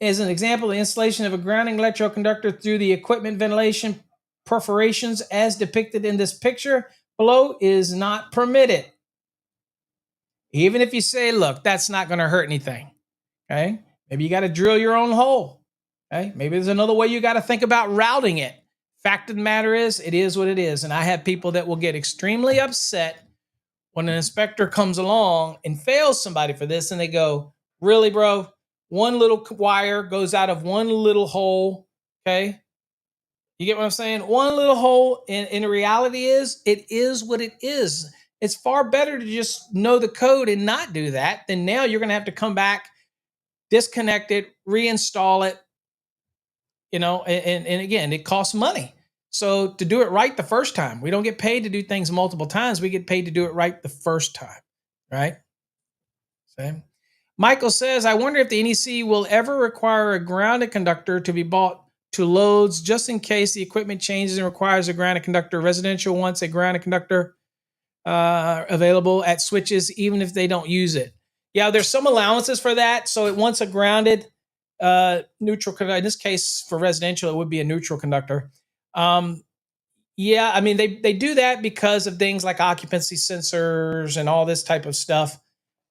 is an example of the installation of a grounding electroconductor through the equipment ventilation perforations as depicted in this picture below is not permitted. Even if you say, look, that's not going to hurt anything. Okay. Maybe you got to drill your own hole. Okay. Maybe there's another way you got to think about routing it. Fact of the matter is, it is what it is. And I have people that will get extremely upset when an inspector comes along and fails somebody for this. And they go, really, bro? One little wire goes out of one little hole. Okay. You get what I'm saying? One little hole. And the reality is, it is what it is. It's far better to just know the code and not do that than now you're going to have to come back, disconnect it, reinstall it, you know, and again, it costs money. So to do it right the first time, we don't get paid to do things multiple times. We get paid to do it right the first time, right? Same. Michael says, I wonder if the NEC will ever require a grounded conductor to be bought to loads just in case the equipment changes and requires a grounded conductor. Residential wants a grounded conductor available at switches, even if they don't use it. Yeah, there's some allowances for that. So it wants a grounded neutral conductor. In this case, for residential, it would be a neutral conductor. Yeah, I mean, they do that because of things like occupancy sensors and all this type of stuff.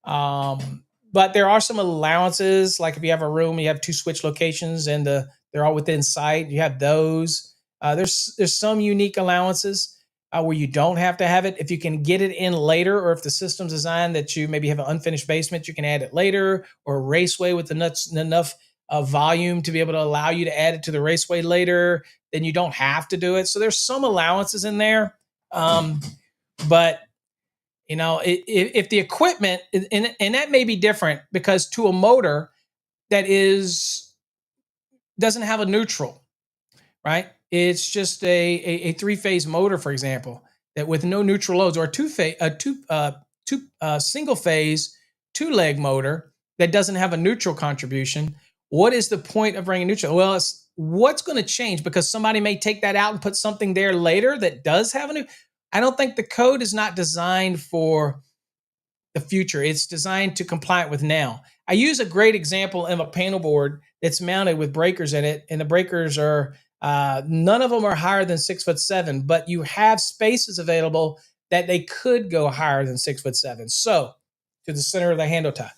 But there are some allowances, like if you have a room, you have 2 switch locations and they're all within sight, you have those. There's some unique allowances where you don't have to have it. If you can get it in later, or if the system's designed that you maybe have an unfinished basement, you can add it later, or a raceway with enough volume to be able to allow you to add it to the raceway later, then you don't have to do it. So there's some allowances in there. But you know, if the equipment, and that may be different because to a motor that doesn't have a neutral, right? It's just a 3-phase motor, for example. that with no neutral loads, or a single phase 2-leg motor that doesn't have a neutral contribution, what is the point of bringing neutral? Well, it's what's going to change, because somebody may take that out and put something there later that does have a new. I don't think the code is not designed for the future. It's designed to comply with now. I use a great example of a panel board that's mounted with breakers in it, and the breakers are none of them are higher than 6'7", but you have spaces available that they could go higher than 6'7". So to the center of the handle tie.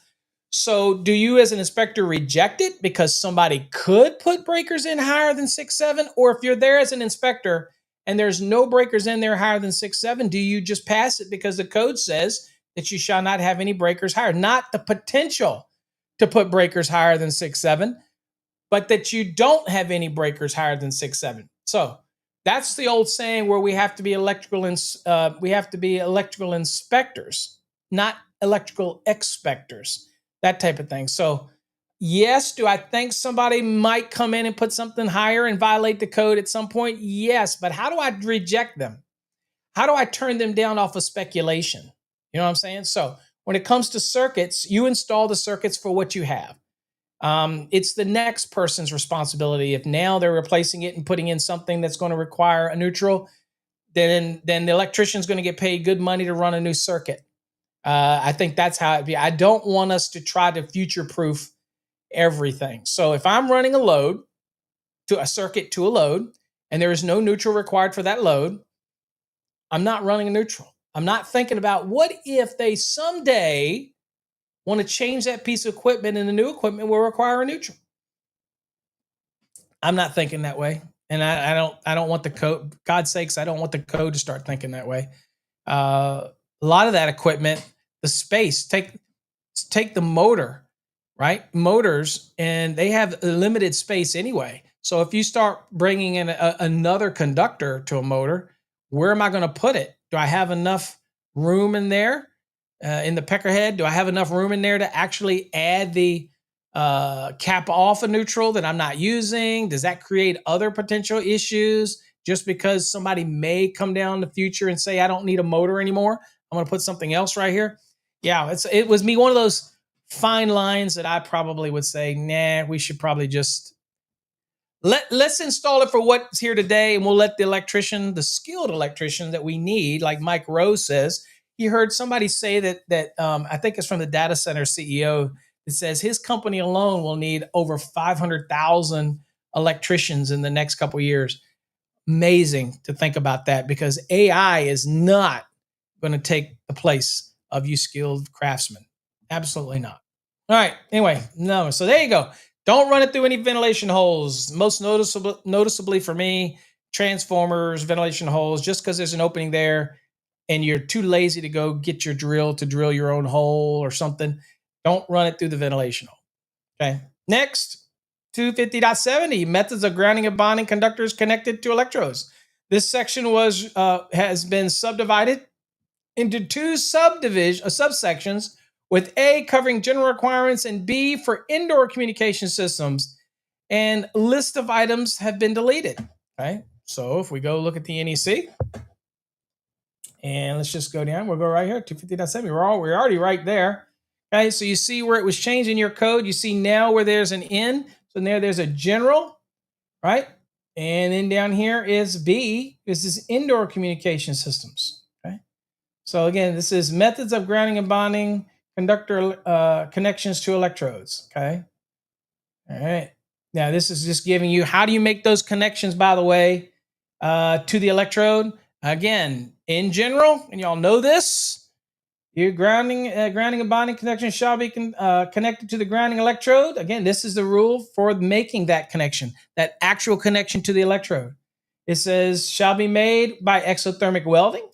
So do you as an inspector reject it because somebody could put breakers in higher than 6'7"? Or if you're there as an inspector and there's no breakers in there higher than 6'7", do you just pass it because the code says that you shall not have any breakers higher? Not the potential to put breakers higher than 6'7", but that you don't have any breakers higher than 6'7". So that's the old saying where we have to be electrical inspectors, not electrical expectors, that type of thing. So yes, do I think somebody might come in and put something higher and violate the code at some point? Yes, but how do I reject them? How do I turn them down off of speculation? You know what I'm saying? So when it comes to circuits, you install the circuits for what you have. It's the next person's responsibility. If now they're replacing it and putting in something that's going to require a neutral, then the electrician's going to get paid good money to run a new circuit. I think that's how it be. I don't want us to try to future-proof everything. So if I'm running a load to a circuit to a load, and there is no neutral required for that load, I'm not running a neutral. I'm not thinking about what if they someday want to change that piece of equipment and the new equipment will require a neutral. I'm not thinking that way. And I don't want the code, God's sakes, I don't want the code to start thinking that way. A lot of that equipment, the space, take the motor, right? Motors, and they have a limited space anyway. So if you start bringing in another conductor to a motor, where am I going to put it? Do I have enough room in there? In the peckerhead, do I have enough room in there to actually add the cap off a neutral that I'm not using? Does that create other potential issues just because somebody may come down in the future and say, I don't need a motor anymore, I'm going to put something else right here? Yeah, it was me one of those fine lines that I probably would say, nah, we should probably just let's install it for what's here today, and we'll let the electrician, the skilled electrician that we need, like Mike Rose says. You heard somebody say that I think it's from the data center CEO that says his company alone will need over 500,000 electricians in the next couple of years. Amazing to think about that, because AI is not going to take the place of you skilled craftsmen. Absolutely not. All right. Anyway, no. So there you go. Don't run it through any ventilation holes. Most noticeably for me, transformers, ventilation holes, just because there's an opening there and you're too lazy to go get your drill to drill your own hole or something, don't run it through the ventilation hole. Okay. Next, 250.70, methods of grounding and bonding conductors connected to electrodes. This section has been subdivided into two subsections, with A covering general requirements and B for indoor communication systems. And list of items have been deleted. Okay. So if we go look at the NEC, and let's just go down, we'll go right here, 250.70. We're already right there. Okay. So you see where it was changed in your code. You see now where there's an N. So there's a general, right? And then down here is B. This is indoor communication systems. Okay. So again, this is methods of grounding and bonding conductor connections to electrodes. Okay. All right. Now this is just giving you how do you make those connections, by the way, to the electrode. Again, in general, and y'all know this, your grounding and bonding connection shall be connected to the grounding electrode. Again, this is the rule for making that connection, that actual connection to the electrode. It says shall be made by exothermic welding,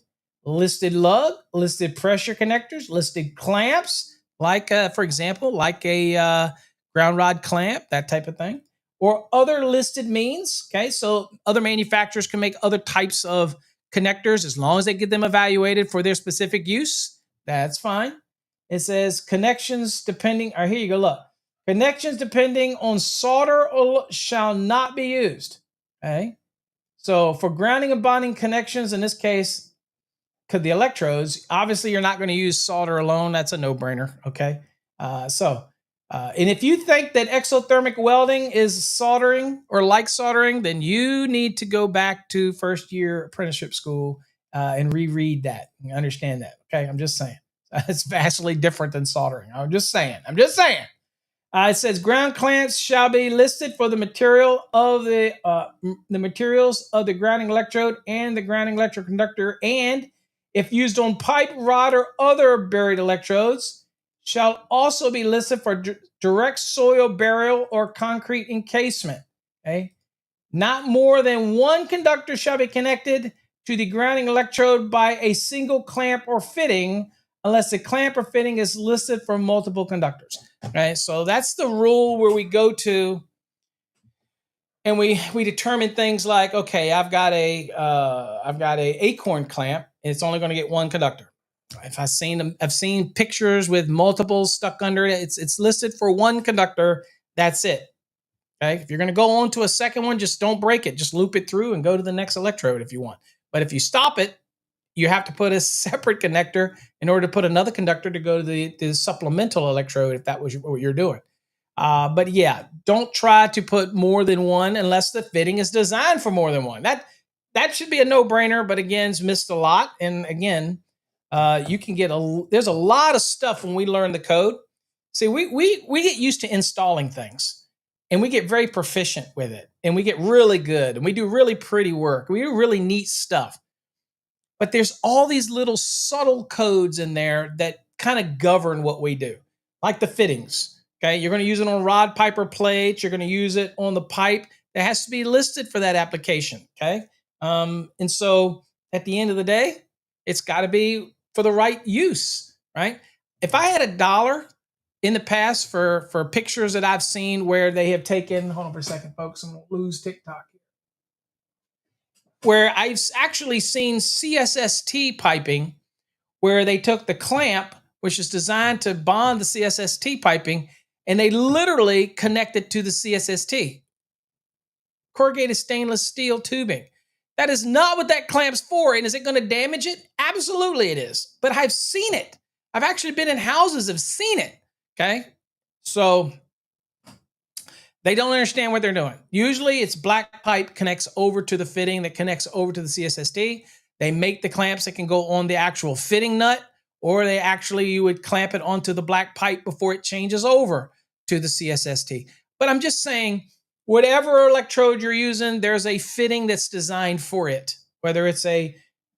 listed lug, listed pressure connectors, listed clamps, like, for example, like a ground rod clamp, that type of thing, or other listed means. Okay, so other manufacturers can make other types of connectors as long as they get them evaluated for their specific use. That's fine. It says connections depending, or here you go, look. Connections depending on solder shall not be used. Okay, so for grounding and bonding connections, in this case, the electrodes, obviously you're not going to use solder alone. That's a no-brainer, okay? And if you think that exothermic welding is soldering or like soldering, then you need to go back to first year apprenticeship school and reread that and understand that, okay? I'm just saying. It's vastly different than soldering. I'm just saying. It says ground clamps shall be listed for the material of the materials of the grounding electrode and the grounding electroconductor, and if used on pipe, rod, or other buried electrodes, shall also be listed for direct soil burial or concrete encasement. Okay, not more than one conductor shall be connected to the grounding electrode by a single clamp or fitting, unless the clamp or fitting is listed for multiple conductors. Right, so that's the rule where we go to, and we determine things like, okay, I've got a acorn clamp, and it's only going to get one conductor. If I've seen pictures with multiples stuck under it, it's listed for one conductor. That's it. Okay, if you're going to go on to a second one, just don't break it. Just loop it through and go to the next electrode if you want. But if you stop it, you have to put a separate connector in order to put another conductor to go to the supplemental electrode if that was what you're doing. But yeah, don't try to put more than one unless the fitting is designed for more than one. That should be a no-brainer, but again, it's missed a lot. And again, you can get there's a lot of stuff when we learn the code. See, we get used to installing things, and we get very proficient with it, and we get really good, and we do really pretty work. We do really neat stuff. But there's all these little subtle codes in there that kind of govern what we do, like the fittings. Okay, you're going to use it on rod, pipe, or plates. You're going to use it on the pipe. That has to be listed for that application. Okay, and so at the end of the day, it's got to be for the right use, right? If I had $1 in the past for pictures that I've seen where they have taken, hold on for a second, folks, I'm going to lose TikTok here, where I've actually seen CSST piping where they took the clamp, which is designed to bond the CSST piping, and they literally connect it to the CSST. Corrugated stainless steel tubing. That is not what that clamp's for. And is it going to damage it? Absolutely it is. But I've seen it. I've actually been in houses, have seen it. Okay. So they don't understand what they're doing. Usually it's black pipe connects over to the fitting that connects over to the CSST. They make the clamps that can go on the actual fitting nut, or you would clamp it onto the black pipe before it changes over to the CSST. But I'm just saying, whatever electrode you're using, there's a fitting that's designed for it, whether it's a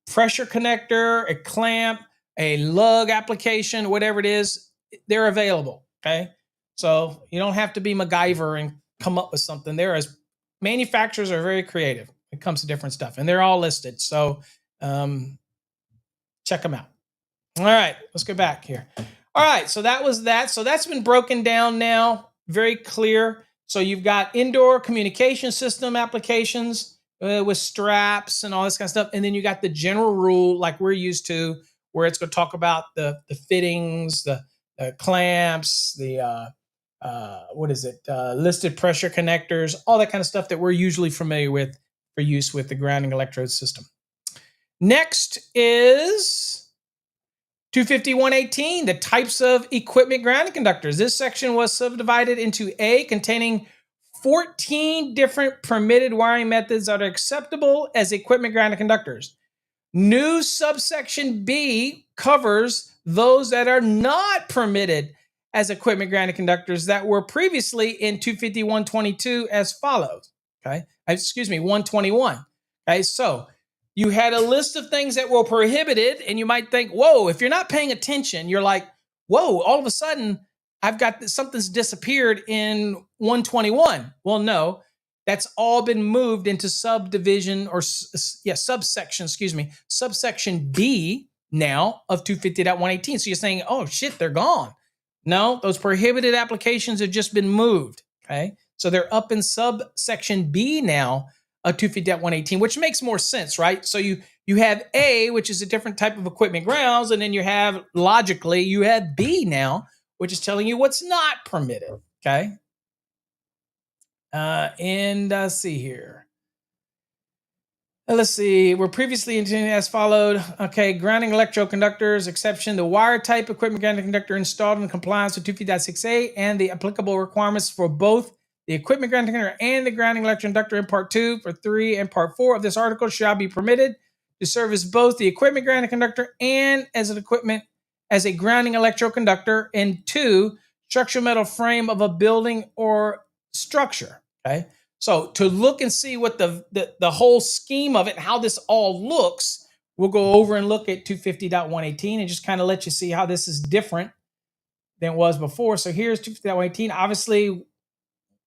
pressure connector, a clamp, a lug application, whatever it is, they're available, okay? So you don't have to be MacGyver and come up with something. Manufacturers are very creative when it comes to different stuff, and they're all listed. So check them out. All right, let's go back here. All right, so that was that. So that's been broken down now, very clear. So you've got indoor communication system applications with straps and all this kind of stuff. And then you got the general rule like we're used to, where it's going to talk about the fittings, the clamps, the listed pressure connectors, all that kind of stuff that we're usually familiar with for use with the grounding electrode system. Next is 251.18, the types of equipment grounding conductors. This section was subdivided into A, containing 14 different permitted wiring methods that are acceptable as equipment grounding conductors. New subsection B covers those that are not permitted as equipment grounding conductors that were previously in 251.22 as follows. Okay, 121. Okay, so you had a list of things that were prohibited, and you might think, whoa, if you're not paying attention, you're like, whoa, all of a sudden, I've got something's disappeared in 121. Well, no, that's all been moved into subsection B now of 250.118. So you're saying, oh shit, they're gone. No, those prohibited applications have just been moved. Okay, so they're up in subsection B now of 250.118, which makes more sense, right? So you have A, which is a different type of equipment grounds, and then you have B now, which is telling you what's not permitted. Okay. And see here. Let's see. We're previously intended as followed. Okay, grounding electroconductors, exception, the wire type equipment grounding conductor installed in compliance with 250.6a and the applicable requirements for both the equipment grounding conductor and the grounding electroconductor in part 2, part 3, and part 4 of this article shall be permitted to serve as both the equipment grounding conductor and as an equipment as a grounding electroconductor in 2 structural metal frame of a building or structure. Okay. So to look and see what the whole scheme of it, how this all looks, we'll go over and look at 250.118 and just kind of let you see how this is different than it was before. So here's 250.118. Obviously,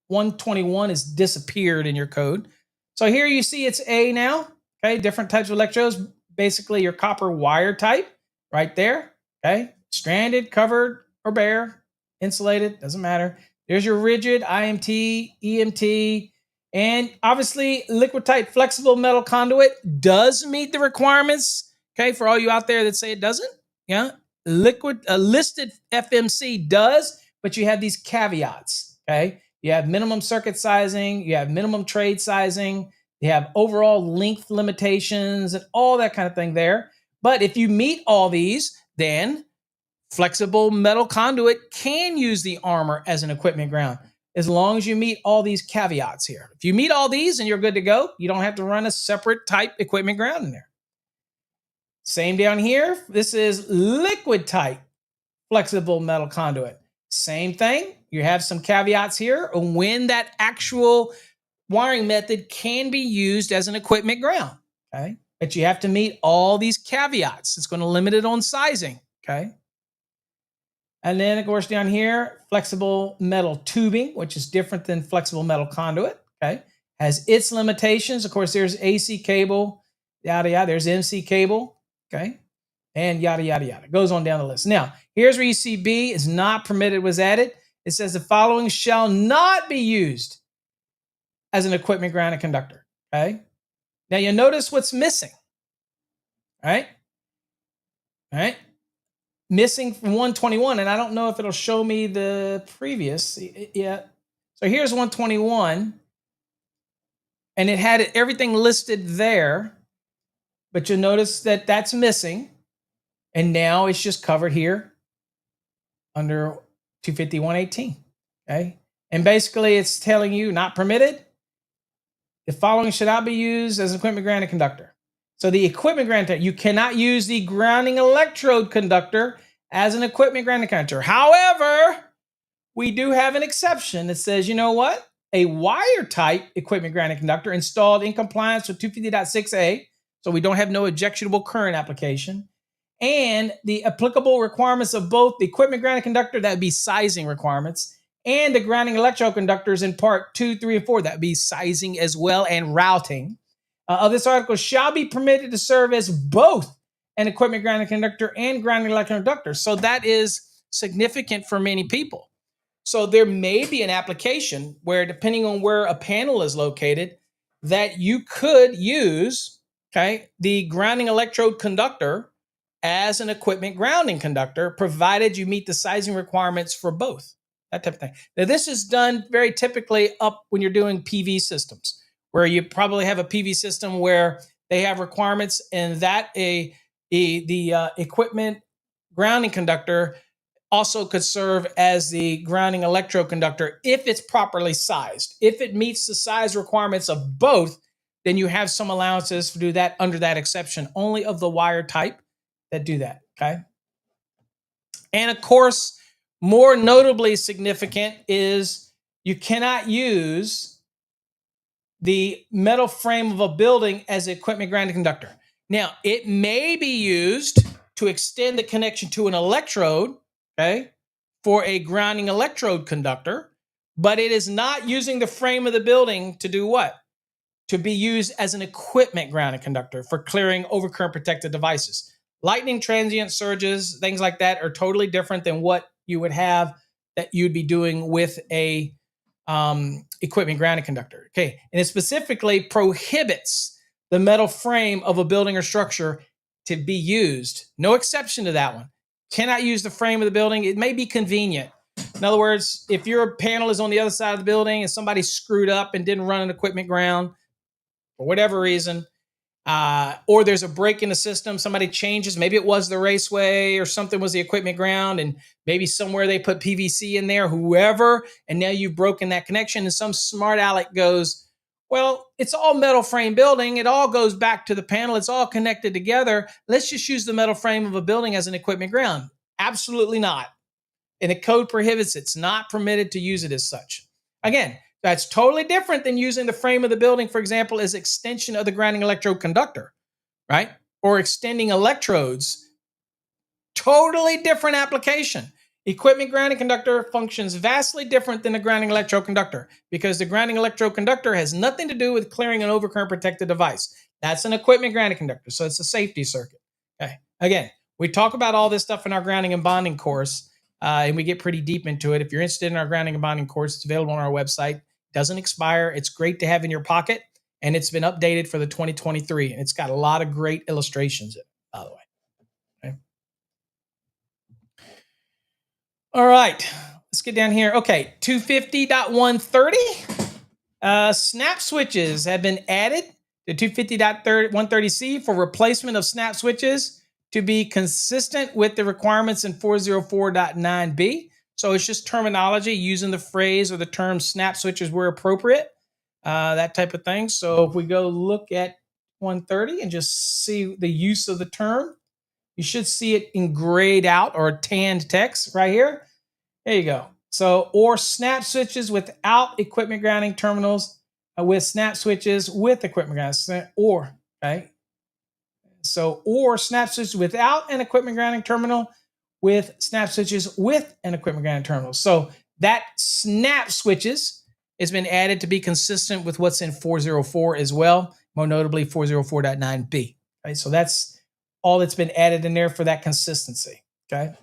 121 has disappeared in your code. So here you see it's A now. Okay, different types of electrodes. Basically, your copper wire type right there. Okay, stranded, covered, or bare, insulated, doesn't matter. There's your rigid, IMT, EMT, and obviously liquid type flexible metal conduit does meet the requirements. Okay, for all you out there that say it doesn't, yeah, liquid listed FMC does, but you have these caveats. Okay, you have minimum circuit sizing, you have minimum trade sizing, you have overall length limitations, and all that kind of thing there. But if you meet all these, then flexible metal conduit can use the armor as an equipment ground, as long as you meet all these caveats here. If you meet all these and you're good to go, you don't have to run a separate type equipment ground in there. Same down here. This is liquid type flexible metal conduit. Same thing. You have some caveats here on when that actual wiring method can be used as an equipment ground. Okay. But you have to meet all these caveats. It's going to limit it on sizing. Okay. And then, of course, down here, flexible metal tubing, which is different than flexible metal conduit. Okay. Has its limitations. Of course, there's AC cable, yada, yada. There's MC cable. Okay. And yada, yada, yada. Goes on down the list. Now, here's where you see B is not permitted was added. It says the following shall not be used as an equipment grounded conductor. Okay. Now you notice what's missing. All right. All right. Missing from 121. And I don't know if it'll show me the previous yet. So here's 121. And it had everything listed there. But you'll notice that that's missing. And now it's just covered here under 250.118. Okay. And basically it's telling you not permitted. The following should not be used as an equipment grounded conductor. So the equipment grounded, you cannot use the grounding electrode conductor as an equipment grounded conductor. However, we do have an exception that says, you know what? A wire type equipment grounded conductor installed in compliance with 250.6a, so we don't have no objectionable current application, and the applicable requirements of both the equipment grounded conductor, that would be sizing requirements, and the grounding electroconductors in part 2, 3, and 4, that would be sizing as well and routing, of this article shall be permitted to serve as both an equipment grounding conductor and grounding electroconductor. So that is significant for many people. So there may be an application where, depending on where a panel is located, that you could use, okay, the grounding electrode conductor as an equipment grounding conductor, provided you meet the sizing requirements for both. That type of thing. Now, this is done very typically up when you're doing PV systems, where you probably have a PV system where they have requirements, and that the equipment grounding conductor also could serve as the grounding electrode conductor if it's properly sized. If it meets the size requirements of both, then you have some allowances to do that under that exception, only of the wire type that do that. Okay. And of course, more notably significant is you cannot use the metal frame of a building as an equipment grounding conductor. Now, it may be used to extend the connection to an electrode, okay, for a grounding electrode conductor, but it is not using the frame of the building to do what? To be used as an equipment grounding conductor for clearing overcurrent protected devices. Lightning transient surges, things like that, are totally different than what you would have that you'd be doing with a equipment grounding conductor. Okay, and it specifically prohibits the metal frame of a building or structure to be used. No exception to that one. Cannot use the frame of the building. It may be convenient. In other words, if your panel is on the other side of the building and somebody screwed up and didn't run an equipment ground for whatever reason, or there's a break in the system, somebody changes, maybe it was the raceway or something was the equipment ground, and maybe somewhere they put PVC in there, whoever, and now you've broken that connection, and some smart aleck goes, well, it's all metal frame building. It all goes back to the panel. It's all connected together. Let's just use the metal frame of a building as an equipment ground. Absolutely not. And the code prohibits it. It's not permitted to use it as such. Again, that's totally different than using the frame of the building, for example, as extension of the grounding electrode conductor, right? Or extending electrodes. Totally different application. Equipment grounding conductor functions vastly different than the grounding electrode conductor because the grounding electrode conductor has nothing to do with clearing an overcurrent protected device. That's an equipment grounding conductor, so it's a safety circuit. Okay. Again, we talk about all this stuff in our grounding and bonding course, and we get pretty deep into it. If you're interested in our grounding and bonding course, it's available on our website. It doesn't expire. It's great to have in your pocket, and it's been updated for the 2023, and it's got a lot of great illustrations in it, by the way. Okay. All right, let's get down here. Okay, 250.130. Snap switches have been added to 250.130C for replacement of snap switches to be consistent with the requirements in 404.9B. So it's just terminology using the phrase or the term snap switches where appropriate, that type of thing. So if we go look at 130 and just see the use of the term, you should see it in grayed out or tanned text right here. There you go. So, or snap switches without equipment grounding terminals with snap switches with equipment grounding, or, okay. So, or snap switches without an equipment grounding terminal with snap switches with an equipment grounding terminal. So that snap switches has been added to be consistent with what's in 404 as well, more notably 404.9B. Okay, so that's all that's been added in there for that consistency. Okay.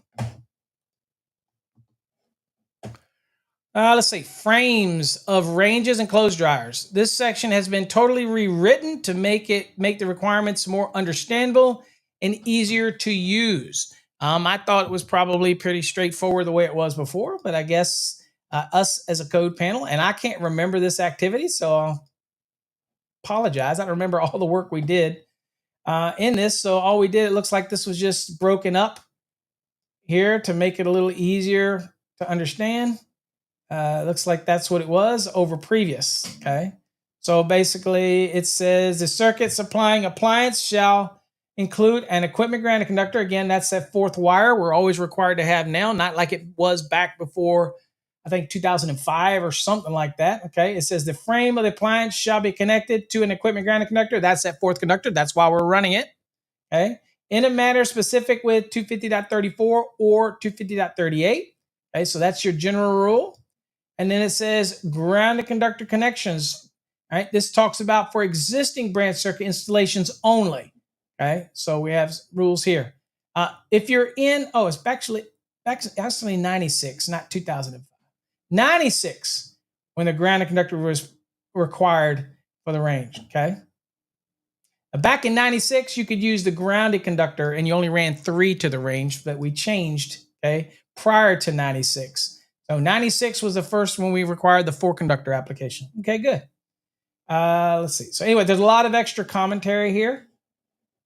Let's see, frames of ranges and clothes dryers. This section has been totally rewritten to make the requirements more understandable and easier to use. I thought it was probably pretty straightforward the way it was before, but I guess us as a code panel, and I can't remember this activity, so I'll apologize. I don't remember all the work we did in this. So all we did, it looks like this was just broken up here to make it a little easier to understand. Looks like that's what it was over previous. Okay. So basically it says the circuit supplying appliance shall include an equipment grounding conductor. Again, that's that fourth wire we're always required to have now, not like it was back before, I think 2005 or something like that. Okay. It says the frame of the appliance shall be connected to an equipment grounding conductor. That's that fourth conductor. That's why we're running it. Okay. In a manner specific with 250.34 or 250.38. Okay. So that's your general rule. And then it says grounded conductor connections. All right, this talks about for existing branch circuit installations only. Okay, so we have rules here. If you're in, it's actually 96, not 2005. 96 when the grounded conductor was required for the range. Okay. Back in 96, you could use the grounded conductor, and you only ran 3 to the range, but we changed. Okay, prior to 96. So 96 was the first when we required the 4-conductor application. Okay, good. Let's see. So anyway, there's a lot of extra commentary here.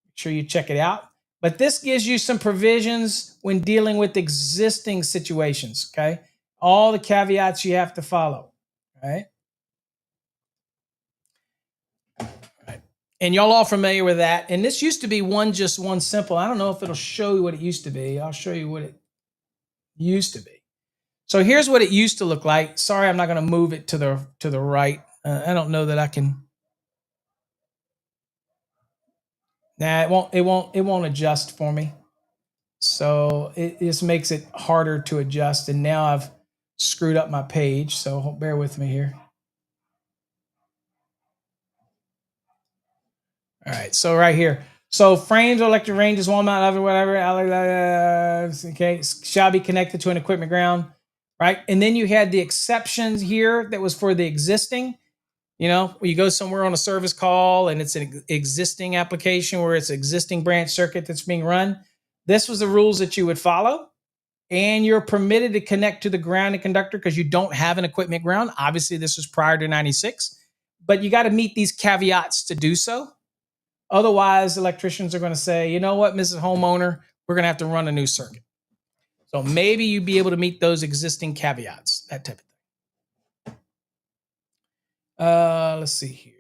Make sure you check it out. But this gives you some provisions when dealing with existing situations, okay? All the caveats you have to follow, right? And y'all all familiar with that. And this used to be one simple. I don't know if it'll show you what it used to be. I'll show you what it used to be. So here's what it used to look like. Sorry, I'm not going to move it to the right. I don't know that I can. Nah, it won't adjust for me. So it just makes it harder to adjust. And now I've screwed up my page. So bear with me here. All right. So right here. So frames or electric ranges, wall mount, whatever, okay, shall be connected to an equipment ground. Right. And then you had the exceptions here that was for the existing, where you go somewhere on a service call and it's an existing application where it's existing branch circuit that's being run. This was the rules that you would follow. And you're permitted to connect to the grounding conductor because you don't have an equipment ground. Obviously, this was prior to 96, but you got to meet these caveats to do so. Otherwise, electricians are going to say, you know what, Mrs. Homeowner, we're going to have to run a new circuit. So maybe you'd be able to meet those existing caveats, that type of thing. Let's see here.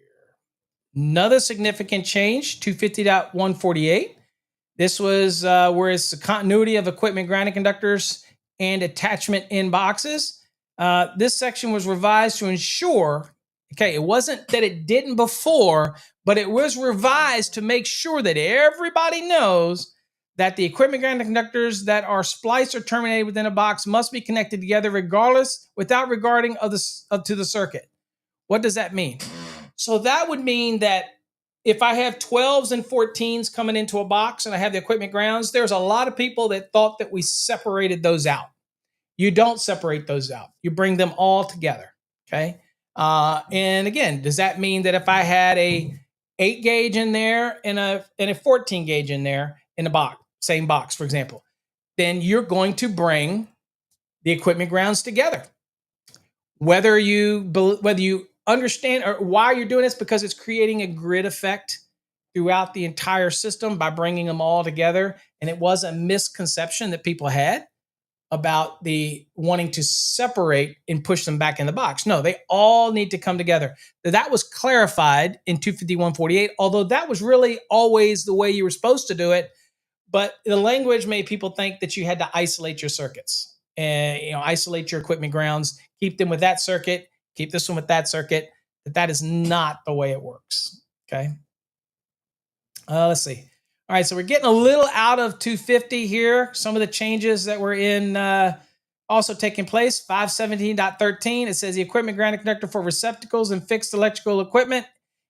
Another significant change, 250.148. This was where it's the continuity of equipment grounding conductors and attachment in boxes. This section was revised to ensure, okay, it wasn't that it didn't before, but it was revised to make sure that everybody knows that the equipment grounding conductors that are spliced or terminated within a box must be connected together regardless, without regarding to the circuit. What does that mean? So that would mean that if I have 12s and 14s coming into a box and I have the equipment grounds, there's a lot of people that thought that we separated those out. You don't separate those out. You bring them all together, okay? And again, does that mean that if I had a 8 gauge in there and a 14 gauge in there in the box, same box, for example, then you're going to bring the equipment grounds together. Whether you understand or why you're doing this, because it's creating a grid effect throughout the entire system by bringing them all together. And it was a misconception that people had about the wanting to separate and push them back in the box. No, they all need to come together. That was clarified in 25148, although that was really always the way you were supposed to do it. But the language made people think that you had to isolate your circuits and isolate your equipment grounds, keep them with that circuit, keep this one with that circuit. That is not the way it works. Okay. Let's see. All right, so we're getting a little out of 250 here. Some of the changes that were in also taking place. 517.13, it says the equipment grounding conductor for receptacles and fixed electrical equipment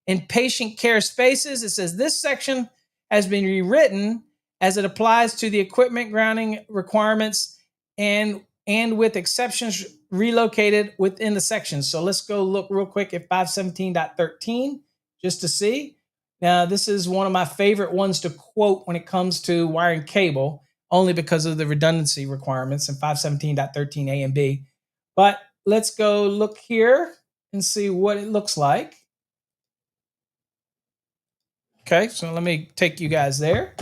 in patient care spaces. It says this section has been rewritten as it applies to the equipment grounding requirements and with exceptions relocated within the section. So let's go look real quick at 517.13 just to see. Now, this is one of my favorite ones to quote when it comes to wiring cable, only because of the redundancy requirements in 517.13 A and B. But let's go look here and see what it looks like. Okay, so let me take you guys there.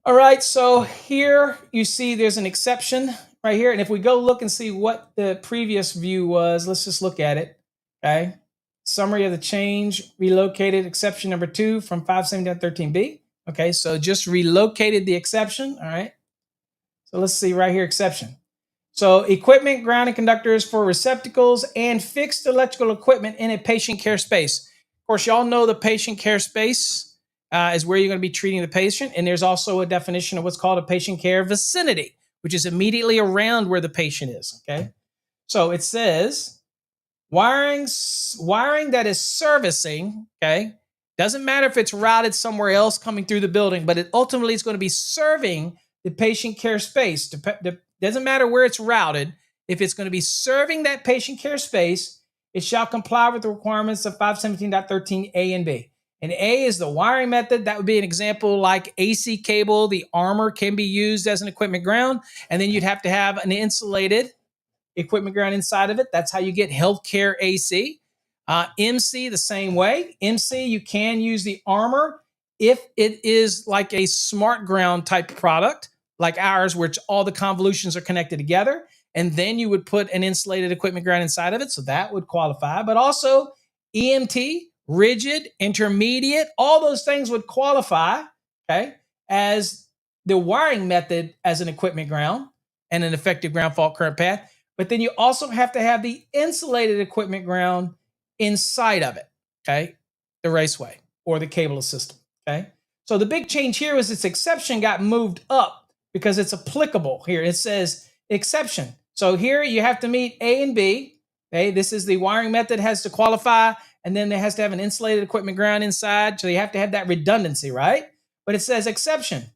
All right, so here you see there's an exception right here. And if we go look and see what the previous view was, let's just look at it. Okay. Summary of the change, relocated exception number 2 from 517.13b. Okay, so just relocated the exception. All right. So let's see right here, exception. So equipment grounding conductors for receptacles and fixed electrical equipment in a patient care space. Of course, y'all know the patient care space is where you're going to be treating the patient. And there's also a definition of what's called a patient care vicinity, which is immediately around where the patient is. Okay. So it says wiring that is servicing, okay, doesn't matter if it's routed somewhere else coming through the building, but it ultimately is going to be serving the patient care space. Doesn't matter where it's routed. If it's going to be serving that patient care space, it shall comply with the requirements of 517.13 A and B. And A is the wiring method. That would be an example like AC cable. The armor can be used as an equipment ground. And then you'd have to have an insulated equipment ground inside of it. That's how you get healthcare AC. MC, the same way. MC, you can use the armor if it is like a smart ground type product, like ours, which all the convolutions are connected together. And then you would put an insulated equipment ground inside of it. So that would qualify. But also EMT, rigid, intermediate, all those things would qualify, okay, as the wiring method as an equipment ground and an effective ground fault current path. But then you also have to have the insulated equipment ground inside of it, okay, the raceway or the cable system, okay? So the big change here is this exception got moved up because it's applicable here. It says exception. So here you have to meet A and B, okay? This is the wiring method has to qualify, and then it has to have an insulated equipment ground inside, so you have to have that redundancy, right? But it says exception.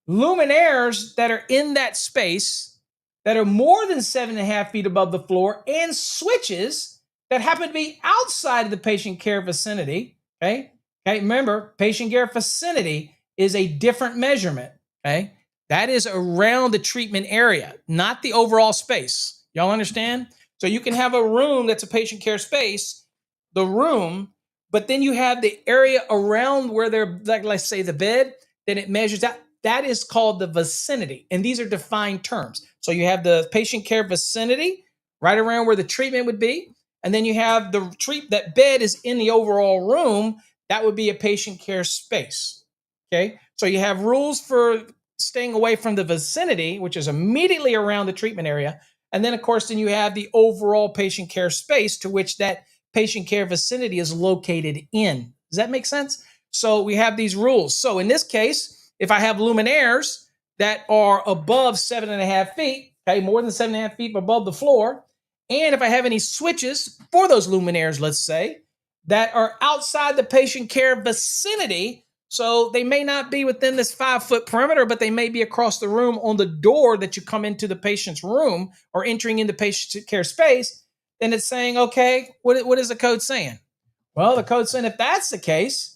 Luminaires that are in that space that are more than 7.5 feet above the floor and switches that happen to be outside of the patient care vicinity, okay? Okay, remember, patient care vicinity is a different measurement, okay? That is around the treatment area, not the overall space. Y'all understand? So you can have a room that's a patient care space. The room But then you have the area around where they're, like, let's say the bed, then it measures that. That is called the vicinity. And these are defined terms. So you have the patient care vicinity right around where the treatment would be. And then you have that bed is in the overall room. That would be a patient care space. Okay. So you have rules for staying away from the vicinity, which is immediately around the treatment area. And then, of course, then you have the overall patient care space to which that patient care vicinity is located in. Does that make sense? So we have these rules. So in this case, if I have luminaires that are above 7.5 feet, okay, more than 7.5 feet above the floor, and if I have any switches for those luminaires, let's say, that are outside the patient care vicinity, so they may not be within this 5-foot perimeter, but they may be across the room on the door that you come into the patient's room or entering into patient care space, then it's saying, okay, what is the code saying? Well, the code's saying if that's the case,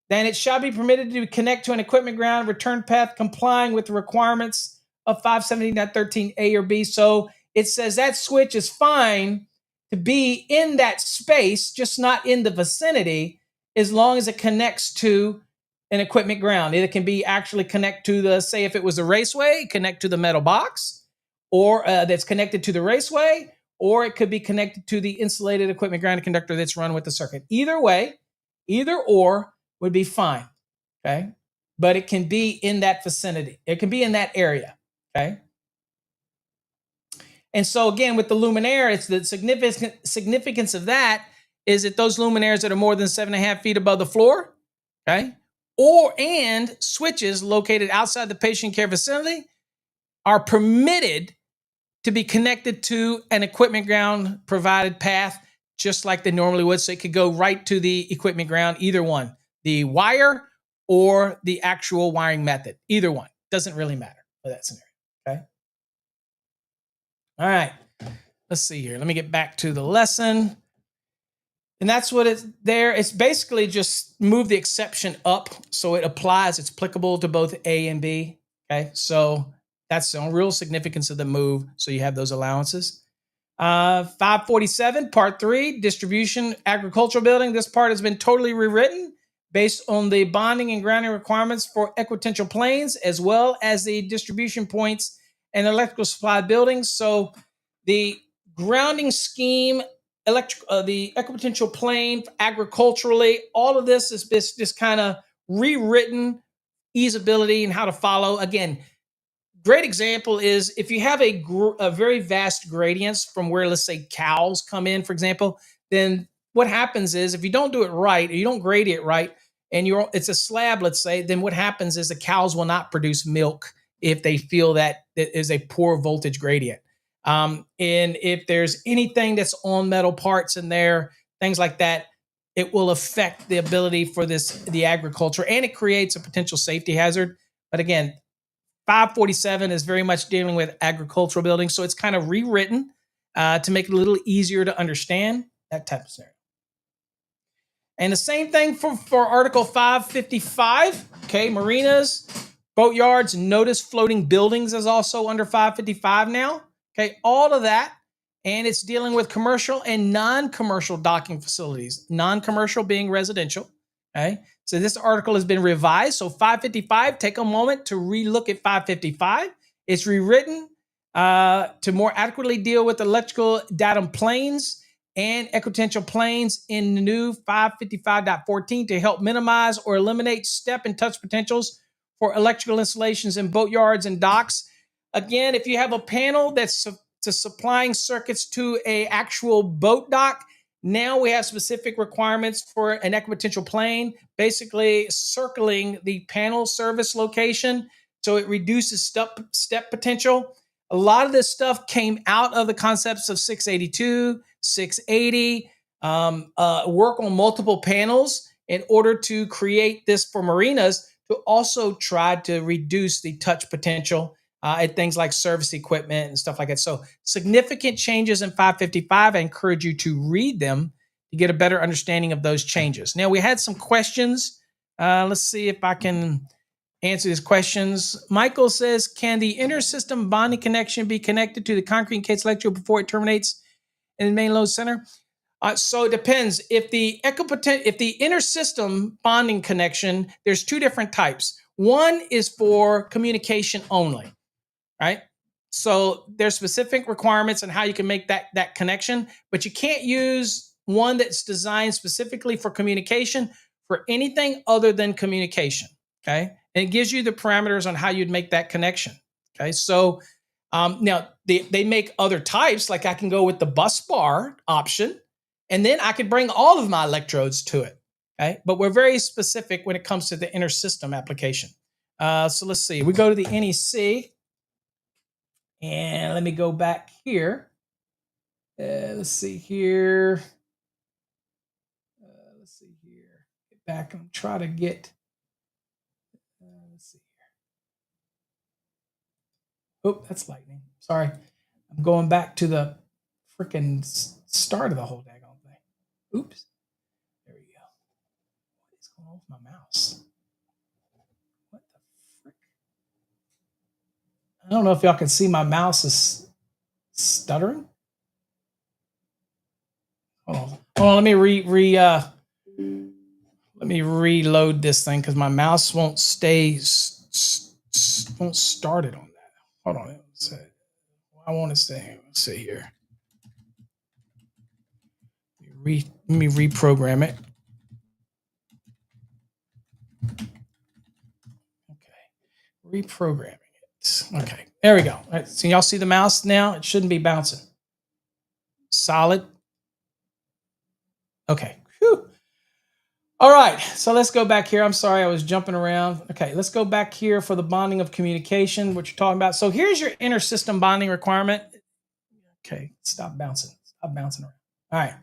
then it shall be permitted to connect to an equipment ground return path complying with the requirements of 517.13a or b. So it says that switch is fine to be in that space, just not in the vicinity, as long as it connects to an equipment ground. It can be actually connect to the, say if it was a raceway, connect to the metal box, or that's connected to the raceway, or it could be connected to the insulated equipment ground conductor that's run with the circuit. Either way, either or would be fine, okay? But it can be in that vicinity. It can be in that area, okay? And so again, with the luminaire, it's the significance of that is that those luminaires that are more than 7.5 feet above the floor, okay? And switches located outside the patient care vicinity are permitted to be connected to an equipment ground provided path, just like they normally would. So it could go right to the equipment ground, either one, the wire or the actual wiring method, either one. Doesn't really matter for that scenario, okay? All right, let's see here. Let me get back to the lesson. And that's what it's there. It's basically just move the exception up so it applies. It's applicable to both A and B, okay? So that's the real significance of the move. So you have those allowances. 547, part 3, distribution agricultural building. This part has been totally rewritten based on the bonding and grounding requirements for equipotential planes, as well as the distribution points and electrical supply buildings. So the grounding scheme, the equipotential plane agriculturally, all of this is just kind of rewritten, easeability and how to follow. Again, great example is if you have a very vast gradients from where, let's say, cows come in, for example, then what happens is if you don't do it right, or you don't grade it right, and it's a slab, let's say, then what happens is the cows will not produce milk if they feel that it is a poor voltage gradient. And if there's anything that's on metal parts in there, things like that, it will affect the ability for the agriculture, and it creates a potential safety hazard. But again, 547 is very much dealing with agricultural buildings, so it's kind of rewritten to make it a little easier to understand that type of scenario. And the same thing for Article 555, okay, marinas, boatyards, notice floating buildings is also under 555 now, okay, all of that. And it's dealing with commercial and non-commercial docking facilities, non-commercial being residential, okay? So this article has been revised. So 555, take a moment to relook at 555. It's rewritten to more adequately deal with electrical datum planes and equipotential planes in the new 555.14 to help minimize or eliminate step and touch potentials for electrical installations in boatyards and docks. Again, if you have a panel that's supplying circuits to an actual boat dock, now we have specific requirements for an equipotential plane, basically circling the panel service location, so it reduces step potential. A lot of this stuff came out of the concepts of 682, 680, work on multiple panels in order to create this for marinas to also try to reduce the touch potential at things like service equipment and stuff like that. So significant changes in 555. I encourage you to read them to get a better understanding of those changes. Now, we had some questions. Let's see if I can answer these questions. Michael says, can the inter-system bonding connection be connected to the concrete case electrode before it terminates in the main load center? So it depends. If the inter-system bonding connection, there's two different types. One is for communication only, right? So there's specific requirements on how you can make that connection, but you can't use one that's designed specifically for communication for anything other than communication. Okay, and it gives you the parameters on how you'd make that connection. Okay, so now they make other types, like I can go with the bus bar option, and then I could bring all of my electrodes to it. Okay, but we're very specific when it comes to the inter-system application. So let's see. We go to the NEC. And let me go back here. Let's see here. Let's see here. Get back and try to get. Let's see here. Oh, that's lightning. Sorry. I'm going back to the freaking start of the whole daggone thing. Oops. There we go. What is going on with my mouse? What the frick? I don't know if y'all can see my mouse is stuttering. Hold on, let me let me reload this thing because my mouse won't won't start it on that. Hold on, I want to say. Let's see here. Let me reprogram it. Okay, reprogramming it. Okay, there we go. All right, so y'all see the mouse now? It shouldn't be bouncing. Solid. Okay. Whew. All right, so let's go back here. I'm sorry, I was jumping around. Okay, let's go back here for the bonding of communication, what you're talking about. So here's your inter-system bonding requirement. Okay, stop bouncing. Stop bouncing around. All right.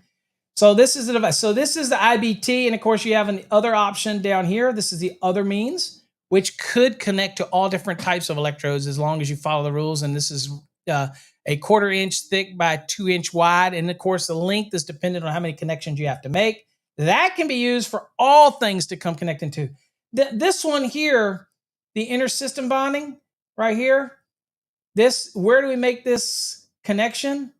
So this is the device. So this is the IBT, and of course you have an other option down here. This is the other means, which could connect to all different types of electrodes as long as you follow the rules. And this is a 1/4 inch thick by 2 inch wide. And of course the length is dependent on how many connections you have to make. That can be used for all things to come connecting to. This one here, the inter-system bonding right here, where do we make this connection?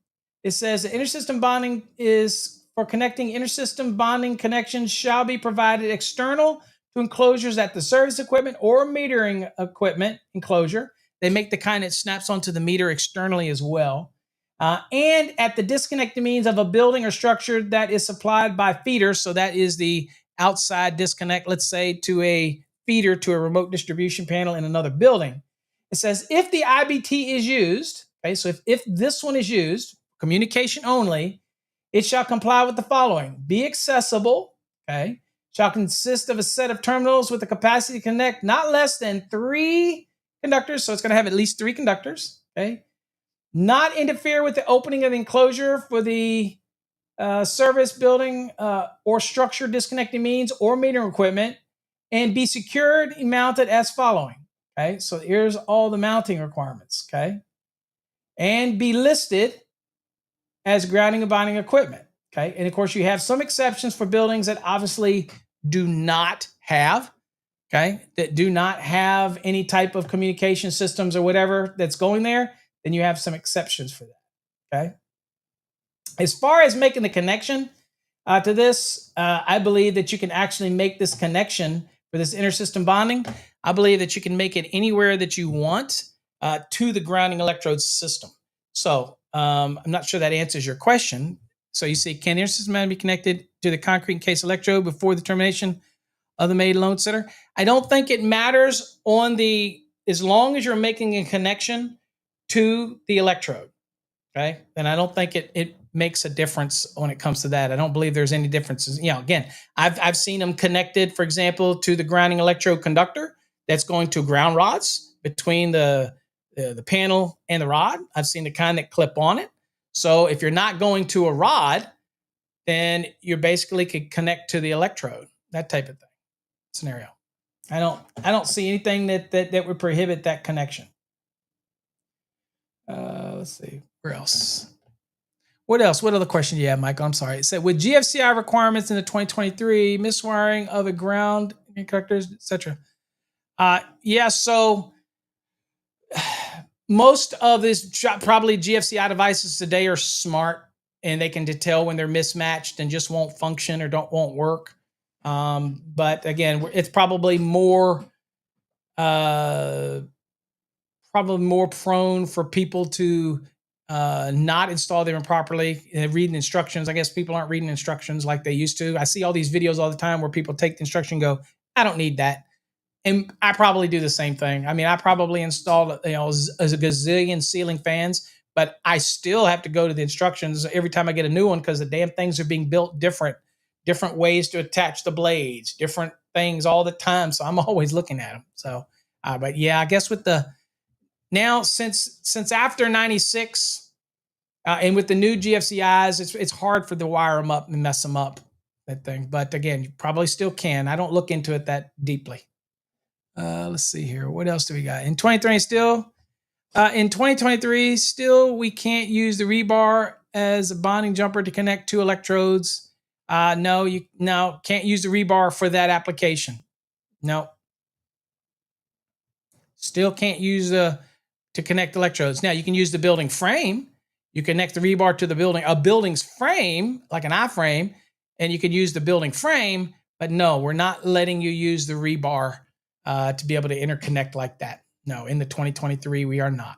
It says the inter-system bonding is for connecting inter-system bonding connections shall be provided external to enclosures at the service equipment or metering equipment enclosure. They make the kind that snaps onto the meter externally as well. And at the disconnecting means of a building or structure that is supplied by feeders. So that is the outside disconnect, let's say, to a feeder to a remote distribution panel in another building. It says if the IBT is used, okay, so if this one is used, communication only, it shall comply with the following. Be accessible, okay, shall consist of a set of terminals with the capacity to connect not less than 3 conductors. So it's going to have at least 3 conductors, okay. Not interfere with the opening of the enclosure for the service building or structure disconnecting means or metering equipment, and be secured and mounted as following. Okay, so here's all the mounting requirements. Okay, and be listed as grounding and bonding equipment. Okay, and of course you have some exceptions for buildings that obviously do not have. Okay, that do not have any type of communication systems or whatever that's going there. Then you have some exceptions for that. Okay. As far as making the connection to this, I believe that you can actually make this connection for this inter-system bonding. I believe that you can make it anywhere that you want to the grounding electrode system. So I'm not sure that answers your question. So you see, can the inter-system bonding be connected to the concrete encased electrode before the termination of the main load center? I don't think it matters as long as you're making a connection to the electrode, okay? And I don't think it makes a difference when it comes to that. I don't believe there's any differences. Again, I've seen them connected, for example, to the grounding electrode conductor that's going to ground rods between the panel and the rod. I've seen the kind that clip on it. So if you're not going to a rod, then you basically could connect to the electrode, that type of thing scenario. I don't see anything that would prohibit that connection. Let's see, where else? What else? What other question do you have, Michael? I'm sorry. It said, with GFCI requirements in the 2023, miswiring of a ground conductors, etc. Yeah, so most of these probably GFCI devices today are smart. and they can tell when they're mismatched and just won't function or won't work. But again, it's probably more prone for people to not install them properly and reading instructions. I guess people aren't reading instructions like they used to. I see all these videos all the time where people take the instruction and go, I don't need that. And I probably do the same thing. I mean, I probably installed, as a gazillion ceiling fans, but I still have to go to the instructions every time I get a new one because the damn things are being built different ways to attach the blades, different things all the time. So I'm always looking at them. So, but yeah, I guess with the now since after '96 and with the new GFCIs, it's hard for the wire them up and mess them up that thing. But again, you probably still can. I don't look into it that deeply. Let's see here. What else do we got? In 2023 still? In 2023, still we can't use the rebar as a bonding jumper to connect two electrodes. No, you can't use the rebar for that application. No. Still can't use to connect electrodes. Now you can use the building frame. You connect the rebar to a building's frame, like an I-frame, and you can use the building frame, but no, we're not letting you use the rebar to be able to interconnect like that. No, in the 2023, we are not.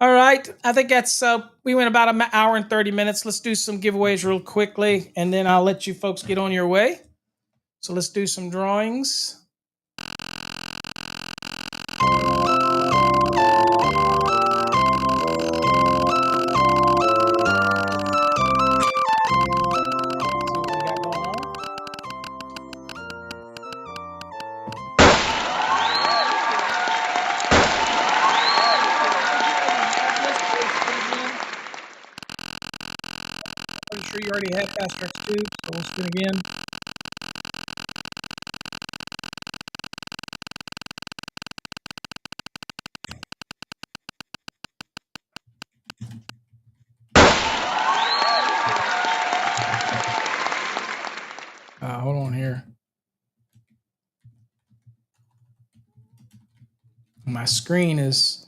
All right, I think that's, we went about an hour and 30 minutes. Let's do some giveaways real quickly, and then I'll let you folks get on your way. So let's do some drawings. Pretty sure you already had Fast Tracks 2, so we'll spin again. Hold on here. My screen is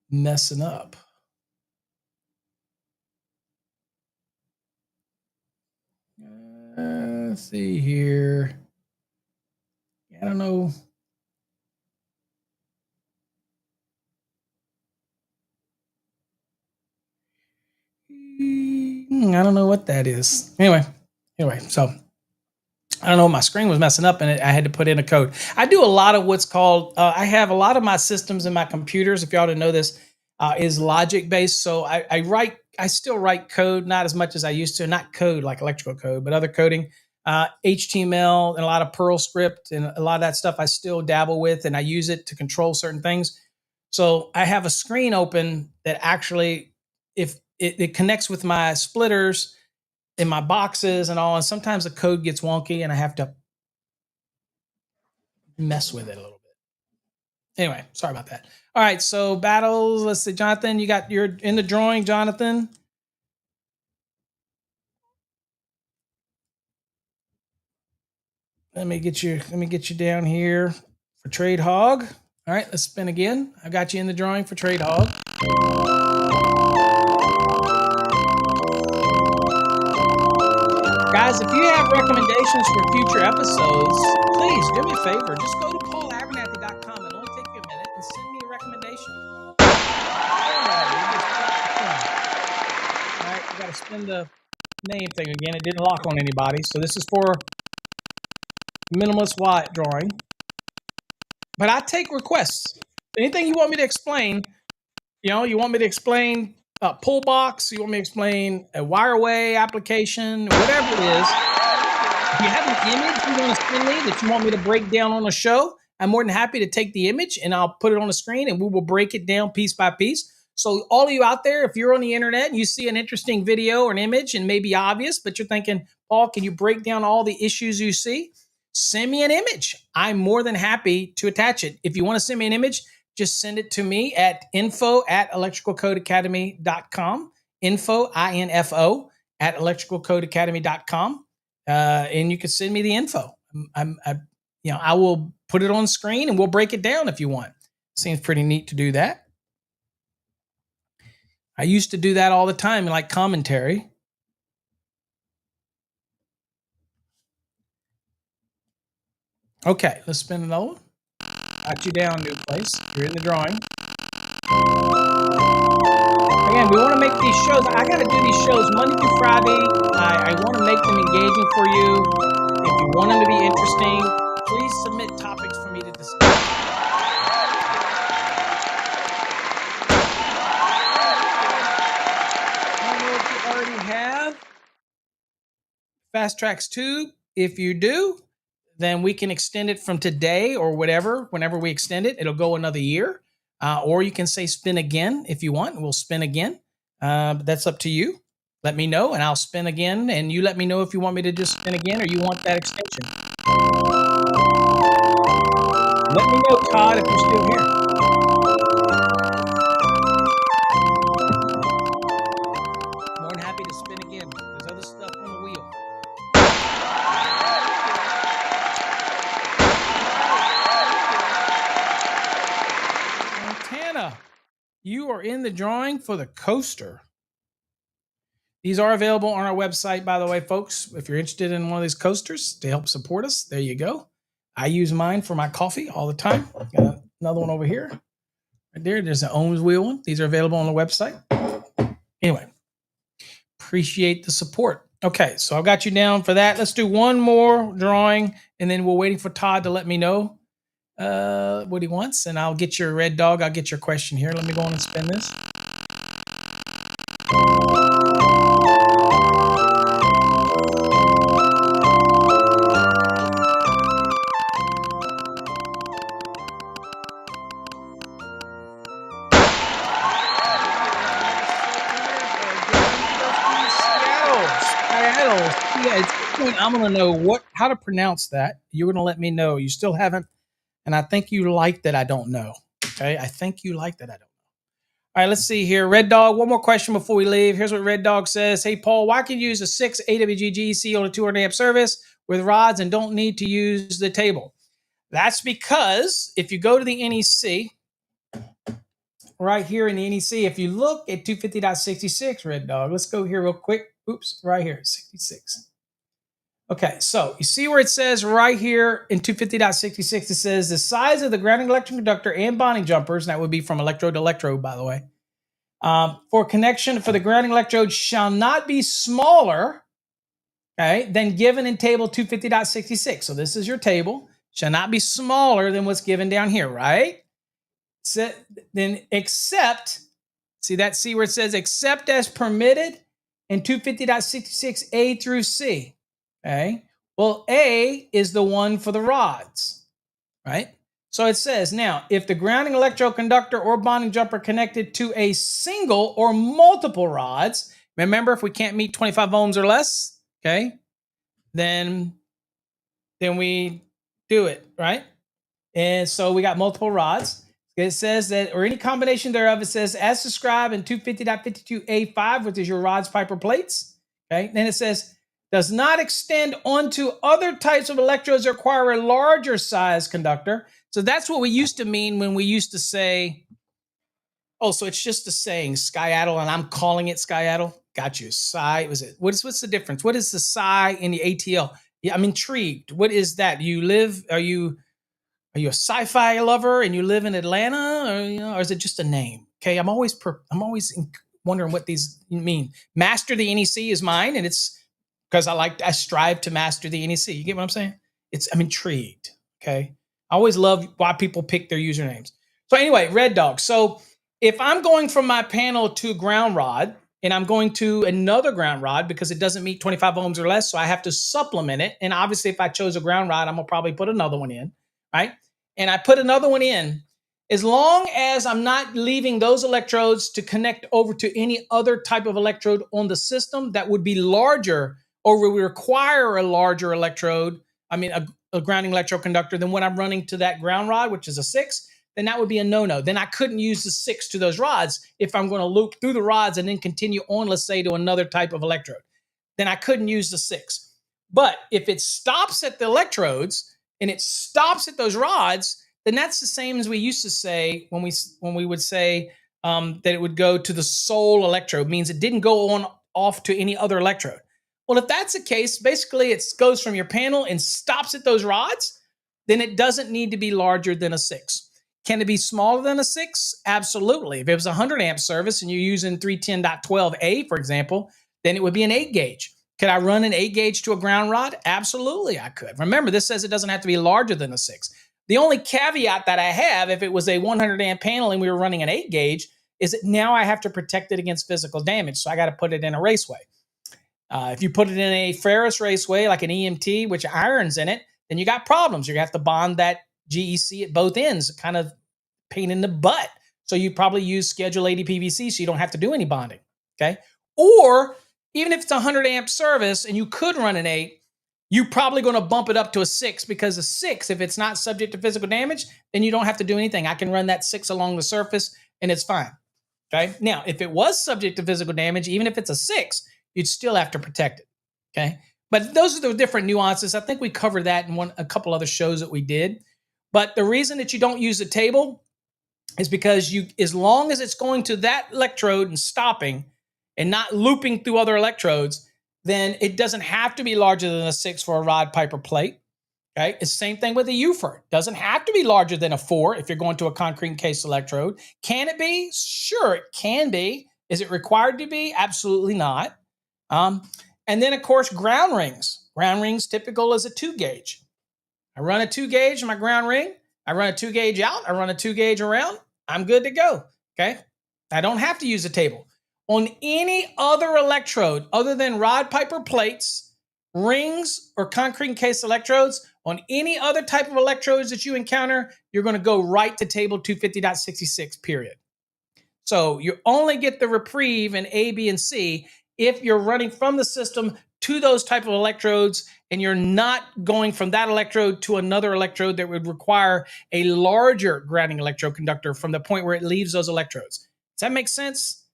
messing up. Let's see here. I don't know. I don't know what that is. Anyway, so I don't know. My screen was messing up and I had to put in a code. I do a lot of what's called, I have a lot of my systems in my computers, if y'all didn't know this, is logic based. So I still write code, not as much as I used to, not code like electrical code, but other coding, HTML and a lot of Perl script and a lot of that stuff I still dabble with and I use it to control certain things. So I have a screen open that actually, if it connects with my splitters in my boxes and all, and sometimes the code gets wonky and I have to mess with it a little bit. Anyway, sorry about that. All right, so battles. Let's see, Jonathan, you're in the drawing, Jonathan. Let me get you down here for Trade Hog. All right, let's spin again. I got you in the drawing for Trade Hog. Guys, if you have recommendations for future episodes, please do me a favor. Just go to paulabernathy.com. It'll only take you a minute and send me a recommendation. All right, we got to spin the name thing again. It didn't lock on anybody. So this is for minimalist Wyatt drawing. But I take requests. Anything you want me to explain, you want me to explain a pull box, you want me to explain a wireway application, whatever it is. If you have an image you want to send me that you want me to break down on a show, I'm more than happy to take the image and I'll put it on the screen and we will break it down piece by piece. So all of you out there, if you're on the internet and you see an interesting video or an image and maybe obvious, but you're thinking, Paul, can you break down all the issues you see? Send me an image. I'm more than happy to attach it. If you want to send me an image, just send it to me at info@electricalcodeacademy.com. Info, I-N-F-O, at electricalcodeacademy.com. And you can send me the info. I will put it on screen and we'll break it down if you want. Seems pretty neat to do that. I used to do that all the time, like commentary. Okay, let's spin another one. Got you down, new place. You're in the drawing. Again, we want to make these shows. I got to do these shows Monday through Friday. I want to make them engaging for you. If you want them to be interesting, please submit topics for me to discuss. I don't know if you already have Fast Tracks 2. If you do, then we can extend it from today or whatever. Whenever we extend it, it'll go another year. Or you can say spin again if you want. We'll spin again. But that's up to you. Let me know, and I'll spin again. And you let me know if you want me to just spin again or you want that extension. Let me know, Todd, if you're still here. More than happy to spin again. There's other stuff on the wheel. Montana, you are in the drawing for the coaster. These are available on our website, by the way, folks. If you're interested in one of these coasters to help support us, there you go. I use mine for my coffee all the time. Got another one over here. Right there. There's an Ohms wheel one. These are available on the website. Anyway, appreciate the support. Okay, so I've got you down for that. Let's do one more drawing, and then we're waiting for Todd to let me know what he wants, and I'll get your red dog. I'll get your question here. Let me go on and spin this. Yeah, at some point I'm gonna know how to pronounce that. You're gonna let me know. You still haven't, and I think you like that I don't know. Okay, I think you like that I don't know. All right, let's see here. Red Dog, one more question before we leave. Here's what Red Dog says. Hey, Paul, why can you use a 6 AWG GEC on a 200 amp service with rods and don't need to use the table? That's because if you go to the NEC, right here in the NEC, if you look at 250.66, Red Dog, let's go here real quick. Oops, right here, 66. Okay, so you see where it says right here in 250.66, it says the size of the grounding electric conductor and bonding jumpers, and that would be from electrode to electrode, by the way, for connection for the grounding electrode shall not be smaller, okay, than given in table 250.66. So this is your table, shall not be smaller than what's given down here, right? So then except, see where it says except as permitted in 250.66 A through C. Okay. Well, A is the one for the rods, right? So it says now, if the grounding electrode conductor or bonding jumper connected to a single or multiple rods, remember if we can't meet 25 ohms or less, okay, then we do it, right? And so we got multiple rods. It says that, or any combination thereof, it says as described in 250.52A5, which is your rods, pipe, or plates. Okay. Then it says, does not extend onto other types of electrodes that require a larger size conductor. So that's what we used to mean when we used to say, oh, so it's just a saying, sciatal, and I'm calling it sciatal. Got you. Psi, was it? What's the difference? What is the psi in the ATL? Yeah, I'm intrigued. What is that? Are you a sci-fi lover and you live in Atlanta, or is it just a name? Okay, I'm always wondering what these mean. Master the NEC is mine, and it's because I strive to master the NEC. You get what I'm saying? I'm intrigued. Okay, I always love why people pick their usernames. So anyway, Red Dog. So if I'm going from my panel to ground rod, and I'm going to another ground rod because it doesn't meet 25 ohms or less, so I have to supplement it. And obviously, if I chose a ground rod, I'm gonna probably put another one in, right? And I put another one in, as long as I'm not leaving those electrodes to connect over to any other type of electrode on the system that would be larger or would require a larger electrode, a grounding electrode conductor than what I'm running to that ground rod, which is a 6, then that would be a no-no. Then I couldn't use the 6 to those rods if I'm going to loop through the rods and then continue on, let's say, to another type of electrode. Then I couldn't use the 6. But if it stops at the electrodes and it stops at those rods, then that's the same as we used to say when we would say that it would go to the sole electrode, means it didn't go on off to any other electrode. Well, if that's the case, basically it goes from your panel and stops at those rods, then it doesn't need to be larger than a 6. Can it be smaller than a 6? Absolutely. If it was a 100 amp service and you're using 310.12a, for example, then it would be an 8 gauge. Could I run an 8 gauge to a ground rod? Absolutely, I could. Remember, this says it doesn't have to be larger than a 6. The only caveat that I have, if it was a 100 amp panel and we were running an 8 gauge, is that now I have to protect it against physical damage. So I got to put it in a raceway. If you put it in a ferrous raceway, like an EMT, which iron's in it, then you got problems. You're going to have to bond that GEC at both ends, kind of pain in the butt. So you probably use Schedule 80 PVC so you don't have to do any bonding, okay? Or even if it's a 100 amp service and you could run an 8, you're probably going to bump it up to a 6, because a 6, if it's not subject to physical damage, then you don't have to do anything. I can run that 6 along the surface and it's fine, okay? Now, if it was subject to physical damage, even if it's a 6, you'd still have to protect it, okay? But those are the different nuances. I think we covered that in a couple other shows that we did. But the reason that you don't use a table is because as long as it's going to that electrode and stopping and not looping through other electrodes, then it doesn't have to be larger than a 6 for a rod, pipe, or plate, okay? It's the same thing with a UFER. It doesn't have to be larger than a 4 if you're going to a concrete encased electrode. Can it be? Sure, it can be. Is it required to be? Absolutely not. And then, of course, ground rings. Ground rings typical is a 2 gauge. I run a 2 gauge in my ground ring. I run a 2 gauge out. I run a 2 gauge around. I'm good to go, okay? I don't have to use a table. On any other electrode other than rod, pipe, or plates, rings, or concrete encased electrodes, on any other type of electrodes that you encounter, you're going to go right to table 250.66, period. So you only get the reprieve in A, B, and C if you're running from the system to those type of electrodes and you're not going from that electrode to another electrode that would require a larger grounding electrode conductor from the point where it leaves those electrodes. Does that make sense?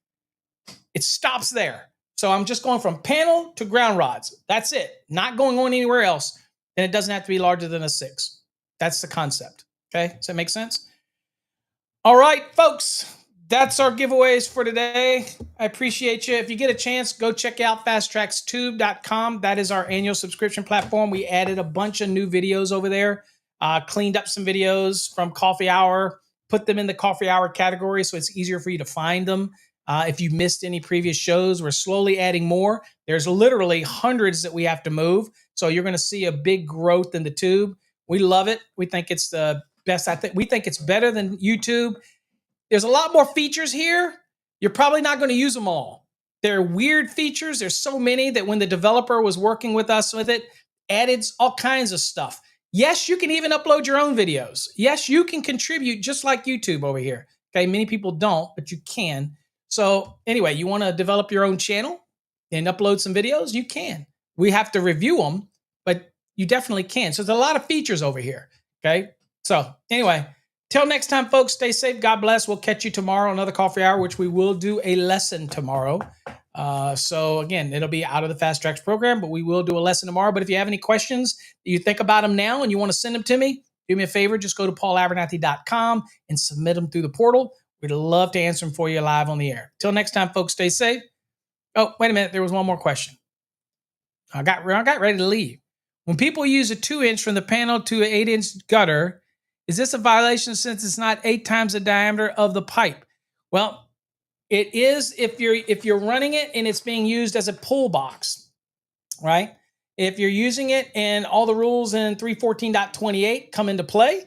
It stops there. So I'm just going from panel to ground rods. That's it. Not going on anywhere else. And it doesn't have to be larger than a 6. That's the concept. Okay? Does that make sense? All right, folks. That's our giveaways for today. I appreciate you. If you get a chance, go check out fasttrackstube.com. That is our annual subscription platform. We added a bunch of new videos over there, cleaned up some videos from Coffee Hour, put them in the Coffee Hour category so it's easier for you to find them. If you missed any previous shows, we're slowly adding more. There's literally hundreds that we have to move. So you're going to see a big growth in the tube. We love it. We think it's the best. We think it's better than YouTube. There's a lot more features here. You're probably not going to use them all. They're weird features. There's so many that when the developer was working with us with it, added all kinds of stuff. Yes, you can even upload your own videos. Yes, you can contribute just like YouTube over here. Okay, many people don't, but you can. So anyway, you want to develop your own channel and upload some videos? You can. We have to review them, but you definitely can. So there's a lot of features over here. Okay, so anyway, till next time, folks, stay safe. God bless. We'll catch you tomorrow, another Coffee Hour, which we will do a lesson tomorrow. So again, it'll be out of the Fast Tracks program, but we will do a lesson tomorrow. But if you have any questions, you think about them now and you want to send them to me, do me a favor, just go to paulabernathy.com and submit them through the portal. We'd love to answer them for you live on the air. Till next time, folks, stay safe. Oh, wait a minute. There was one more question. I got ready to leave. When people use a 2-inch from the panel to an 8-inch gutter, is this a violation since it's not 8 times the diameter of the pipe? Well, it is if you're running it and it's being used as a pull box, right? If you're using it and all the rules in 314.28 come into play,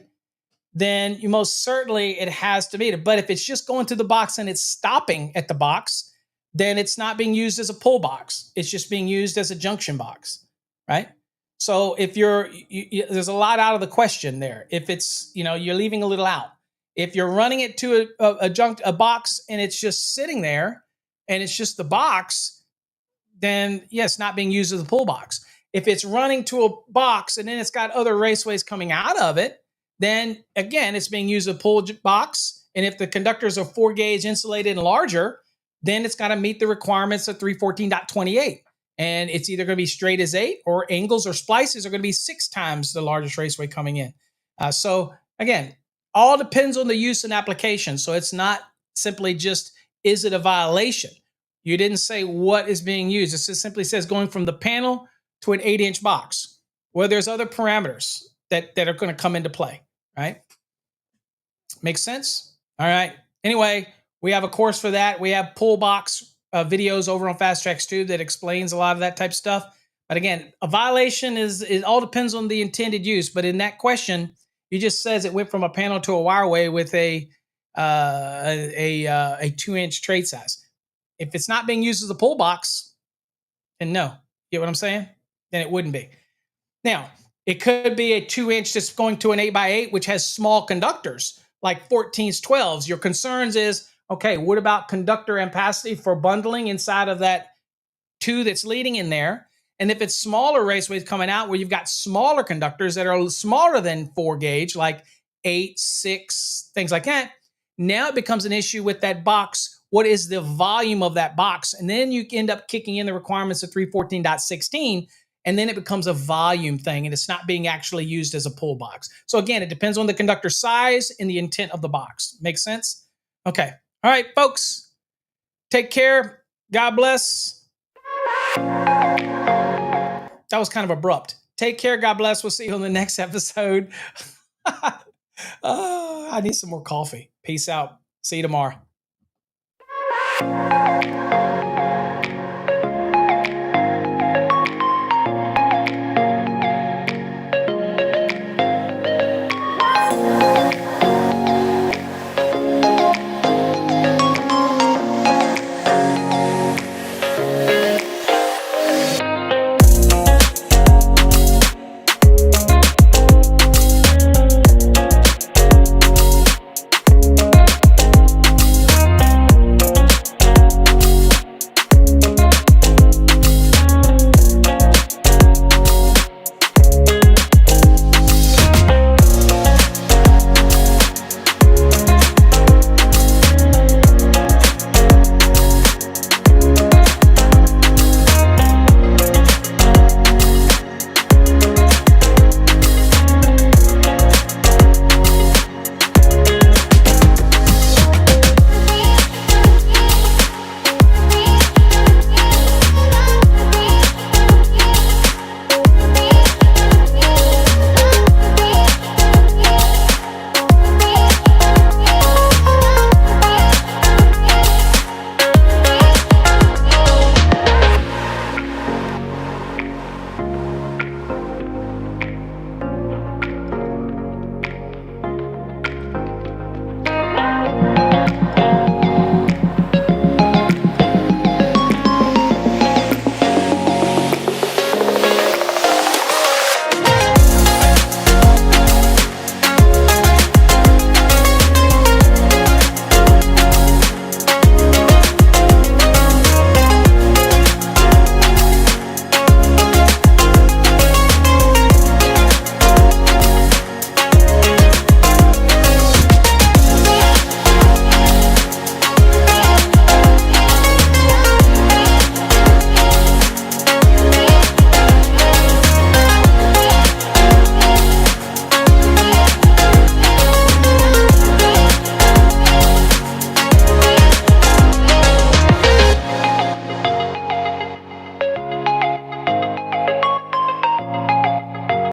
then you most certainly it has to meet it. But if it's just going to the box and it's stopping at the box, then it's not being used as a pull box. It's just being used as a junction box, right? So if there's a lot out of the question there. If it's, you're leaving a little out. If you're running it to a box and it's just sitting there and it's just the box, then yes, not being used as a pull box. If it's running to a box and then it's got other raceways coming out of it, then again, it's being used as a pull box. And if the conductors are 4 gauge insulated and larger, then it's got to meet the requirements of 314.28. And it's either going to be straight as 8 or angles or splices are going to be 6 times the largest raceway coming in. So again, all depends on the use and application. So it's not simply just, is it a violation? You didn't say what is being used. It just simply says going from the panel to an 8-inch box, where there's other parameters that are going to come into play, right? Makes sense? All right. Anyway, we have a course for that. We have pull box videos over on Fast Tracks Tube that explains a lot of that type of stuff. But again, a violation it all depends on the intended use. But in that question, he just says it went from a panel to a wireway with a 2-inch trade size. If it's not being used as a pull box, then no. Get what I'm saying? Then it wouldn't be. Now, it could be a 2-inch that's going to an 8x8, which has small conductors like 14s, 12s. Your concerns is, okay, what about conductor ampacity for bundling inside of that 2 that's leading in there? And if it's smaller raceways coming out where you've got smaller conductors that are smaller than 4 gauge, like 8, 6, things like that, now it becomes an issue with that box. What is the volume of that box? And then you end up kicking in the requirements of 314.16, and then it becomes a volume thing, and it's not being actually used as a pull box. So again, it depends on the conductor size and the intent of the box. Make sense? Okay. All right, folks. Take care. God bless. That was kind of abrupt. Take care. God bless. We'll see you on the next episode. I need some more coffee. Peace out. See you tomorrow.